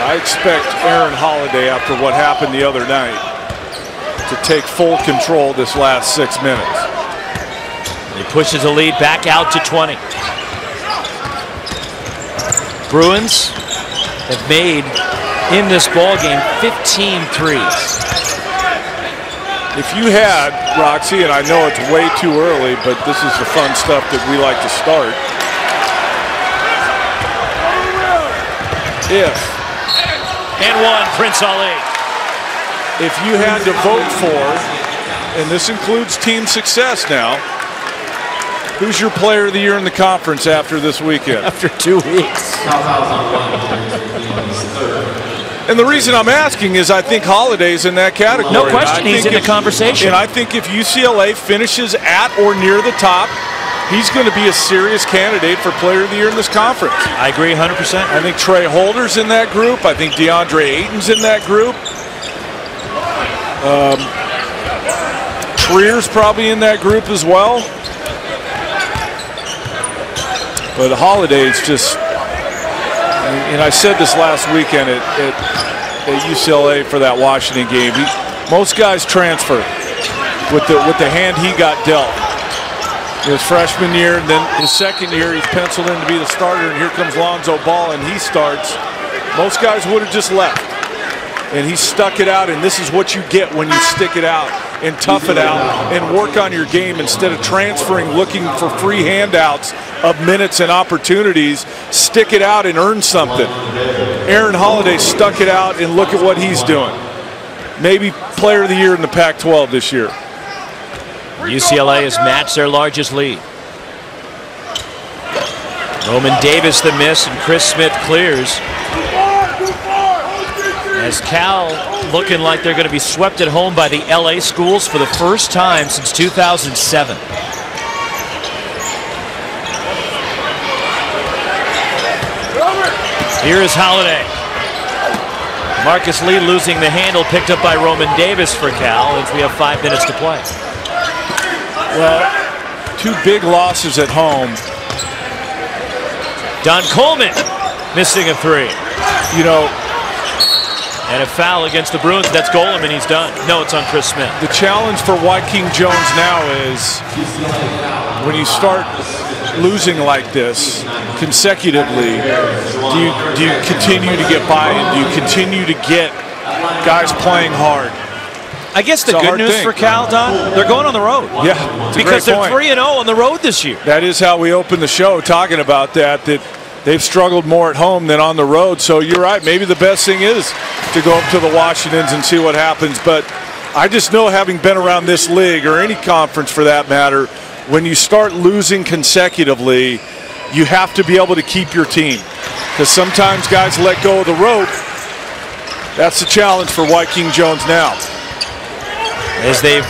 I expect Aaron Holiday, after what happened the other night, to take full control this last 6 minutes. He pushes the lead back out to 20. Bruins have made, in this ball game, 15 threes. If you had, Roxy, and I know it's way too early, but this is the fun stuff that we like to start. And one, Prince Ali. If you had to vote for, and this includes team success now, who's your player of the year in the conference after this weekend? After 2 weeks. And the reason I'm asking is I think Holiday's in that category. No question, he's in the conversation. And I think if UCLA finishes at or near the top, he's going to be a serious candidate for player of the year in this conference. I agree 100%. I think Trey Holder's in that group. I think DeAndre Ayton's in that group. Trier's probably in that group as well. But Holiday's just, and I said this last weekend at UCLA for that Washington game, most guys transfer with the hand he got dealt. His freshman year, and then his second year, he's penciled in to be the starter, and here comes Lonzo Ball, and he starts. Most guys would have just left. And he stuck it out, and this is what you get when you stick it out and tough it out and work on your game instead of transferring, looking for free handouts of minutes and opportunities. Stick it out and earn something. Aaron Holiday stuck it out, and look at what he's doing. Maybe player of the year in the Pac-12 this year. UCLA has matched their largest lead. Roman Davis the miss, and Chris Smith clears. As Cal looking like they're going to be swept at home by the LA schools for the first time since 2007. Here is Holiday. Marcus Lee losing the handle, picked up by Roman Davis for Cal as we have 5 minutes to play. Well, 2 big losses at home. Don Coleman missing a 3. You know, and a foul against the Bruins. That's Goleman. He's done. No, it's on Chris Smith. The challenge for Wyking Jones now is when you start losing like this consecutively, do you continue to get buy-in? Do you continue to get guys playing hard? I guess the good news for Cal, Don, they're going on the road. Yeah, because they're 3-0 on the road this year. That is how we opened the show, talking about that they've struggled more at home than on the road. So you're right. Maybe the best thing is to go up to the Washingtons and see what happens. But I just know, having been around this league or any conference for that matter, when you start losing consecutively, you have to be able to keep your team. Because sometimes guys let go of the rope That's the challenge for Wyking Jones now. As they've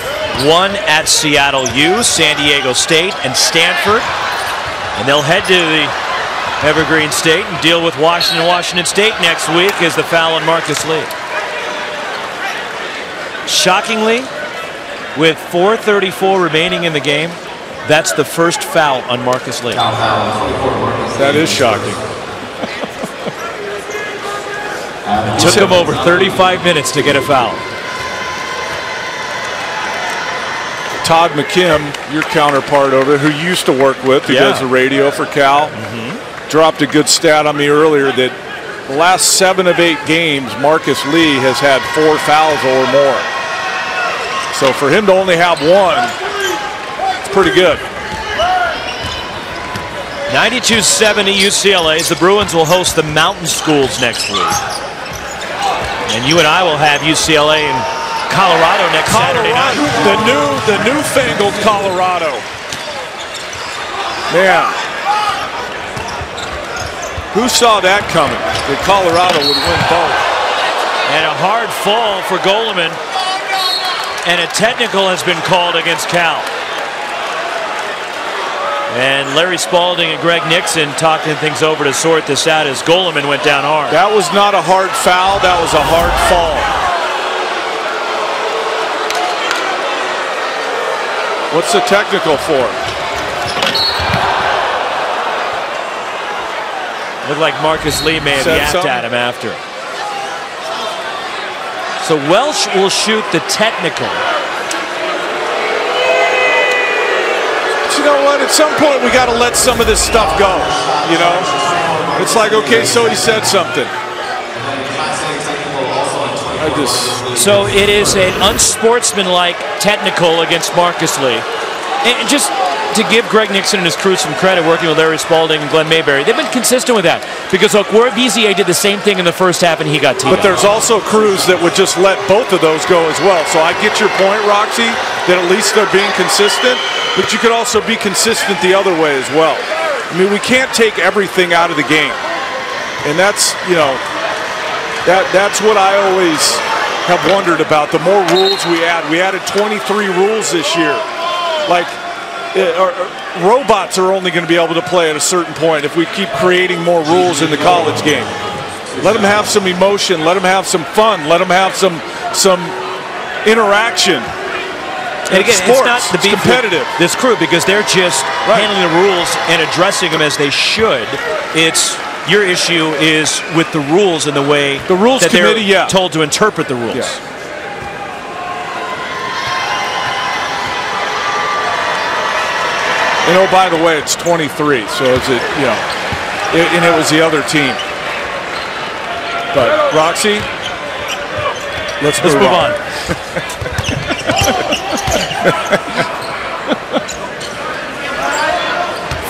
won at Seattle U, San Diego State, and Stanford. And they'll head to the Evergreen State and deal with Washington State next week as the foul on Marcus Lee. Shockingly, with 4:34 remaining in the game, that's the first foul on Marcus Lee. That is shocking. It took him over 35 minutes to get a foul. Todd McKim, your counterpart over there, who you used to work with, who does the radio for Cal, dropped a good stat on me earlier that the last 7 of 8 games, Marcus Lee has had 4 fouls or more. So for him to only have 1, it's pretty good. 92-70 UCLA. The Bruins will host the Mountain Schools next week. And you and I will have UCLA in Colorado next Saturday night. The newfangled Colorado. Man. Who saw that coming? That Colorado would win both. And a hard fall for Goleman. And a technical has been called against Cal. And Larry Spalding and Greg Nixon talking things over to sort this out as Goleman went down hard. That was not a hard foul, that was a hard fall. What's the technical for? Looked like Marcus Lee may have yapped at him after. So Welsh will shoot the technical. But you know what? At some point we got to let some of this stuff go. You know, it's like, okay, so he said something. So it is an unsportsmanlike technical against Marcus Lee. And just to give Greg Nixon and his crew some credit working with Larry Spalding and Glenn Mayberry, they've been consistent with that. Because look, Bizier did the same thing in the first half and he got teed up. But there's also crews that would just let both of those go as well. So I get your point, Roxy, that at least they're being consistent, but you could also be consistent the other way as well. I mean, we can't take everything out of the game. And that's, you know, that's what I always have wondered about. The more rules we added 23 rules this year. Like, robots are only going to be able to play at a certain point if we keep creating more rules in the college game. Let them have some emotion. Let them have some fun. Let them have some interaction. And again, sports, it's not the beef competitive. This crew, because they're just handling the rules and addressing them as they should. It's your issue is with the rules and the way the rules that committee, they're told to interpret the rules. Yeah. And oh, by the way, it's 23, so is it, you know, and it was the other team. But Roxy, let's move on.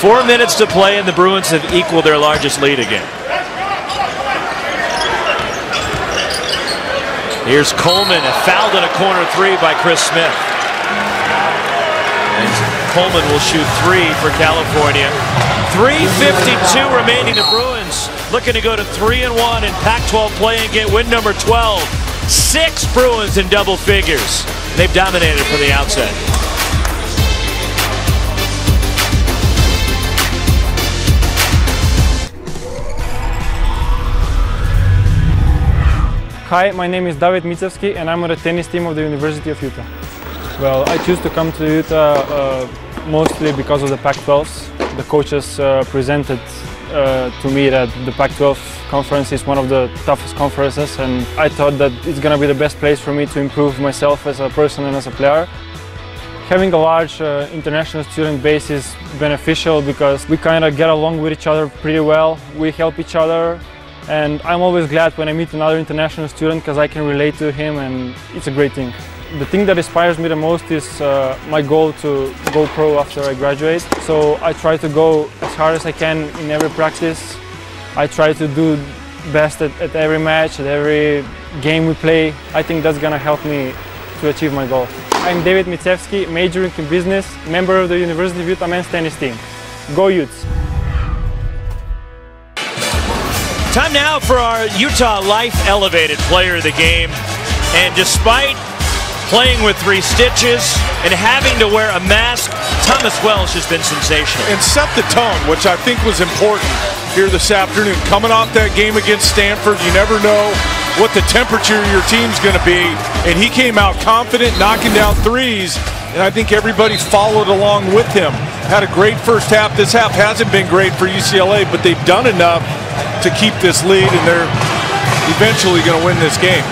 4 minutes to play, and the Bruins have equaled their largest lead again. Here's Coleman, fouled in a corner 3 by Chris Smith. And Coleman will shoot 3 for California. 3:52 remaining. The Bruins looking to go to 3-1 in Pac-12 play and get win number 12. 6 Bruins in double figures. They've dominated from the outset. Hi, my name is David Micevski and I'm on the tennis team of the University of Utah. Well, I choose to come to Utah mostly because of the Pac-12s. The coaches presented to me that the Pac-12 conference is one of the toughest conferences, and I thought that it's going to be the best place for me to improve myself as a person and as a player. Having a large international student base is beneficial because we kind of get along with each other pretty well. We help each other, and I'm always glad when I meet another international student because I can relate to him, and it's a great thing. The thing that inspires me the most is my goal to go pro after I graduate. So I try to go as hard as I can in every practice. I try to do best at every match, at every game we play. I think that's gonna help me to achieve my goal. I'm David Micevski, majoring in business, member of the University of Utah men's tennis team. Go Utes! Time now for our Utah Life Elevated Player of the Game. And despite playing with 3 stitches and having to wear a mask, Thomas Welsh has been sensational. And set the tone, which I think was important here this afternoon. Coming off that game against Stanford, you never know what the temperature of your team's going to be. And he came out confident, knocking down threes, and I think everybody followed along with him. Had a great first half. This half hasn't been great for UCLA, but they've done enough to keep this lead, and they're eventually going to win this game.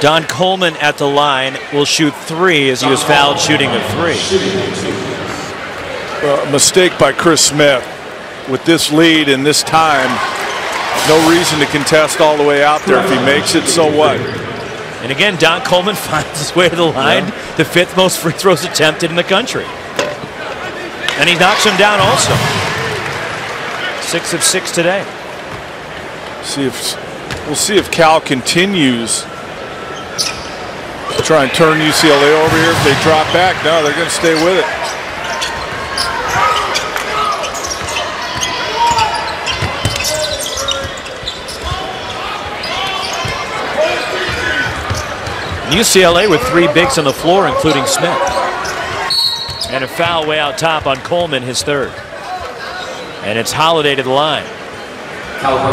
Don Coleman at the line will shoot 3 as he was fouled shooting a 3. A mistake by Chris Smith. With this lead and this time, no reason to contest all the way out there. If he makes it, so what? And again, Don Coleman finds his way to the line, the 5th most free throws attempted in the country. And he knocks him down also. 6 of 6 today. We'll see if Cal continues to try and turn UCLA over here. If they drop back, no, they're going to stay with it. UCLA with 3 bigs on the floor, including Smith. And a foul way out top on Coleman, his 3rd. And it's Holiday to the line.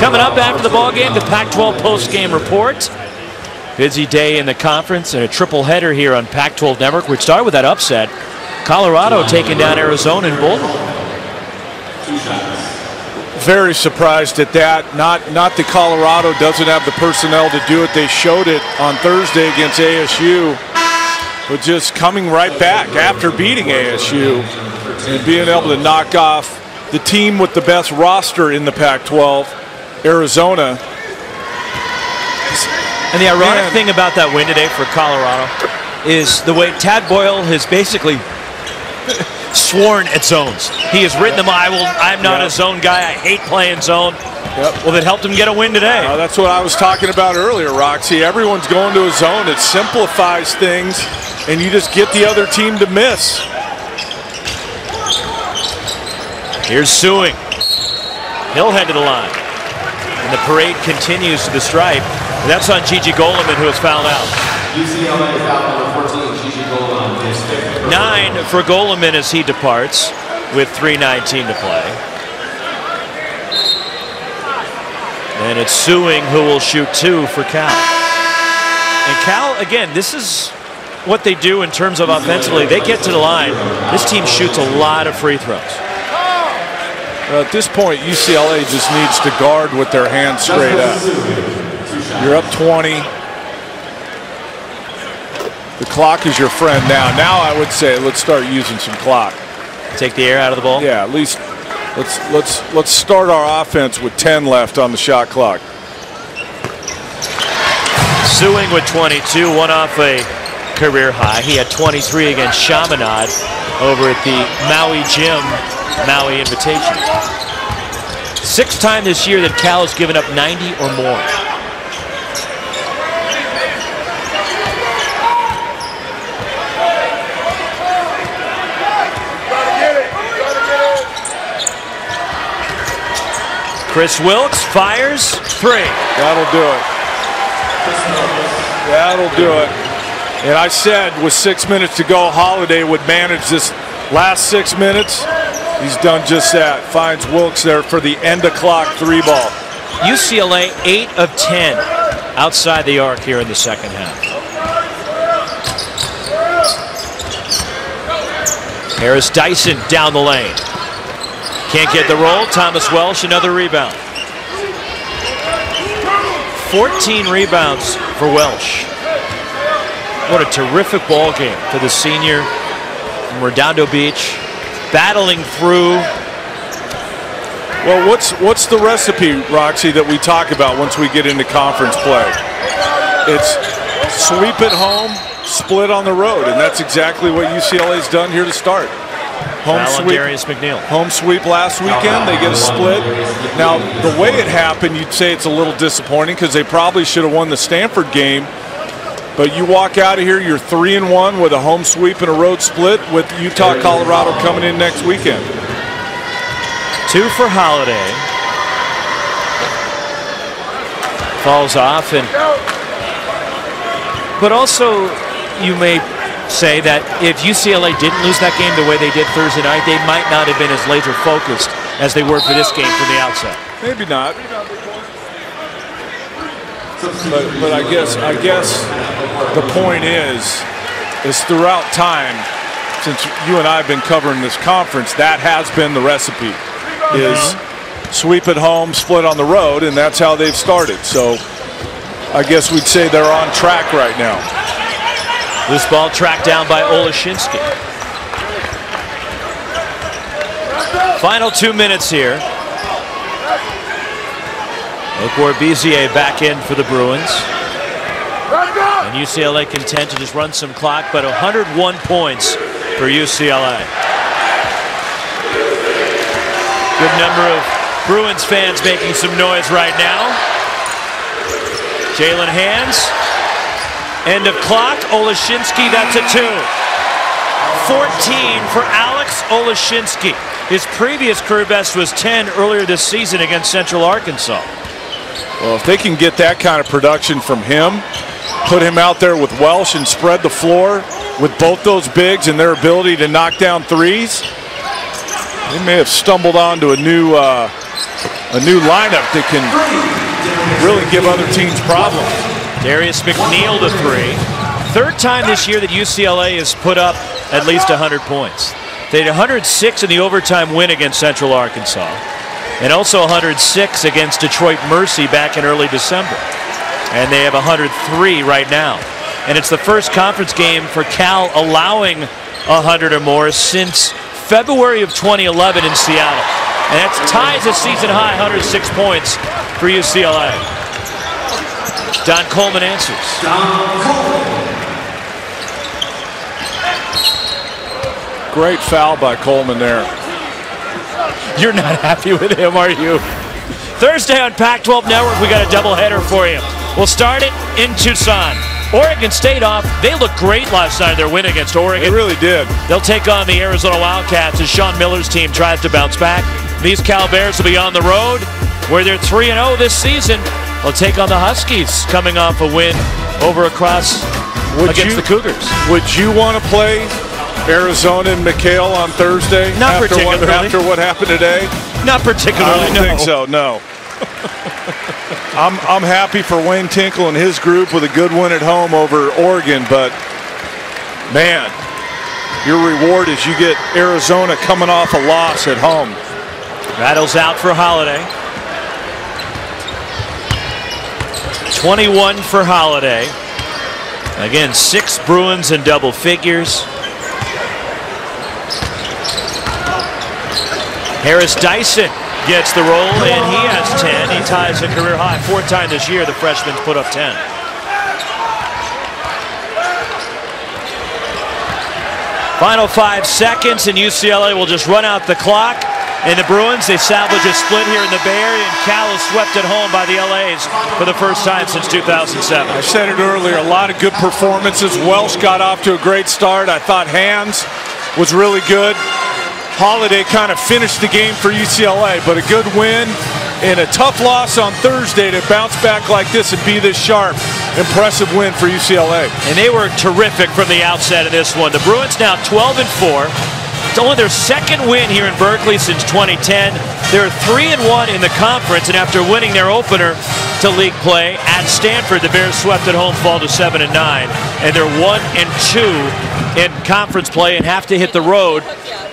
Coming up after the ballgame, the Pac-12 post-game report. Busy day in the conference and a triple header here on Pac-12 Network. We start with that upset. Colorado taking down Arizona in Boulder. Very surprised at that. Not that Colorado doesn't have the personnel to do it. They showed it on Thursday against ASU, but just coming right back after beating ASU and being able to knock off the team with the best roster in the Pac-12, Arizona. And the ironic thing about that win today for Colorado is the way Tad Boyle has basically sworn at zones. He has written them, I'm not a zone guy, I hate playing zone. Well, that helped him get a win today. That's what I was talking about earlier, Roxy. Everyone's going to a zone. It simplifies things, and you just get the other team to miss. Here's Suing. He'll head to the line. And the parade continues to the stripe. That's on Gigi Goleman, who has fouled out. UCLA foul number 14, Gigi Goleman is 5th. 9 for Goleman as he departs with 3:19 to play. And it's Suing who will shoot 2 for Cal. And Cal, again, this is what they do in terms of offensively. They get to the line. This team shoots a lot of free throws. At this point, UCLA just needs to guard with their hands straight up. You're up 20. The clock is your friend now. Now I would say let's start using some clock. Take the air out of the ball? Yeah, at least let's start our offense with 10 left on the shot clock. Suing with 22, one off a career high. He had 23 against Chaminade over at the Maui Gym, Maui Invitation. 6th time this year that Cal has given up 90 or more. Chris Wilkes fires 3. That'll do it. That'll do it. And I said with 6 minutes to go, Holiday would manage this last 6 minutes. He's done just that. Finds Wilkes there for the end of clock 3 ball. UCLA 8 of 10 outside the arc here in the second half. Harris Dyson down the lane. Can't get the roll. Thomas Welsh, another rebound. 14 rebounds for Welsh. What a terrific ball game for the senior from Redondo Beach, battling through. Well, what's the recipe, Roxy, that we talk about once we get into conference play? It's sweep at home, split on the road, and that's exactly what UCLA's done here to start. Home sweep, Darius McNeil. Home sweep last weekend. They get a split. Now, the way it happened, you'd say it's a little disappointing because they probably should have won the Stanford game. But you walk out of here, you're 3-1 with a home sweep and a road split with Utah, Colorado coming in next weekend. 2 for Holiday. Falls off, but also you may say that if UCLA didn't lose that game the way they did Thursday night, they might not have been as laser focused as they were for this game from the outset. Maybe not. But I guess the point is throughout time, since you and I have been covering this conference, that has been the recipe. Is sweep at home, split on the road, and that's how they've started. So I guess we'd say they're on track right now. Loose ball tracked down by Oleszynski. Final 2 minutes here. Look where Bizier back in for the Bruins. And UCLA content to just run some clock, but 101 points for UCLA. Good number of Bruins fans making some noise right now. Jalen Hands. End of clock. Oleszynski, that's a 2. 14 for Alex Oleszynski. His previous career best was 10 earlier this season against Central Arkansas. Well, if they can get that kind of production from him, put him out there with Welsh and spread the floor with both those bigs and their ability to knock down threes, they may have stumbled onto a new lineup that can really give other teams problems. Darius McNeil to 3. Third time this year that UCLA has put up at least 100 points. They had 106 in the overtime win against Central Arkansas, and also 106 against Detroit Mercy back in early December. And they have 103 right now. And it's the first conference game for Cal allowing 100 or more since February of 2011 in Seattle. And that ties a season high 106 points for UCLA. Don Coleman answers. Great foul by Coleman there. You're not happy with him, are you? Thursday on Pac-12 Network, we got a doubleheader for you. We'll start it in Tucson. Oregon State off. They looked great last night in their win against Oregon. They really did. They'll take on the Arizona Wildcats as Sean Miller's team tries to bounce back. These Cal Bears will be on the road where they're 3-0 this season. They'll take on the Huskies coming off a win over against the Cougars. Would you want to play Arizona and McHale on Thursday? Not particularly. After what happened today? Not particularly, I don't think so, no. I'm happy for Wayne Tinkle and his group with a good win at home over Oregon, but man, your reward is you get Arizona coming off a loss at home. Rattles out for Holiday. 21 for Holiday. Again, 6 Bruins in double figures. Harris Dyson gets the roll, and he has 10. He ties a career high. 4th time this year the freshman's put up 10. Final 5 seconds, and UCLA will just run out the clock. And the Bruins, they salvage a split here in the Bay Area, and Cal is swept at home by the LAs for the first time since 2007. I said it earlier, a lot of good performances. Welsh got off to a great start. I thought Hands was really good. Holiday kind of finished the game for UCLA, but a good win and a tough loss on Thursday to bounce back like this and be this sharp. Impressive win for UCLA. And they were terrific from the outset of this one. The Bruins now 12-4. It's only their 2nd win here in Berkeley since 2010. They're 3-1 in the conference, and after winning their opener to league play at Stanford, the Bears swept at home, fall to 7-9, and they're 1-2 in conference play and have to hit the road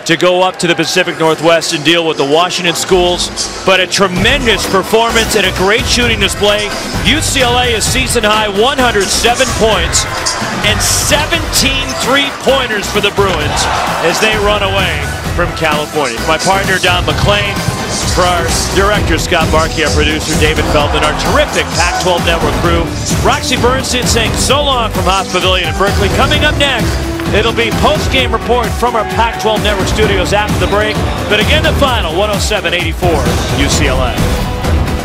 to go up to the Pacific Northwest and deal with the Washington schools. But a tremendous performance and a great shooting display. UCLA is season high 107 points and 17 3-pointers for the Bruins as they run away from California. My partner Don McClain, for our director Scott Barkey, our producer David Feldman, our terrific Pac-12 Network crew, Roxy Bernstein saying so long from Haas Pavilion in Berkeley. Coming up next, it'll be post-game report from our Pac-12 Network studios after the break. But again, the final, 107-84, UCLA.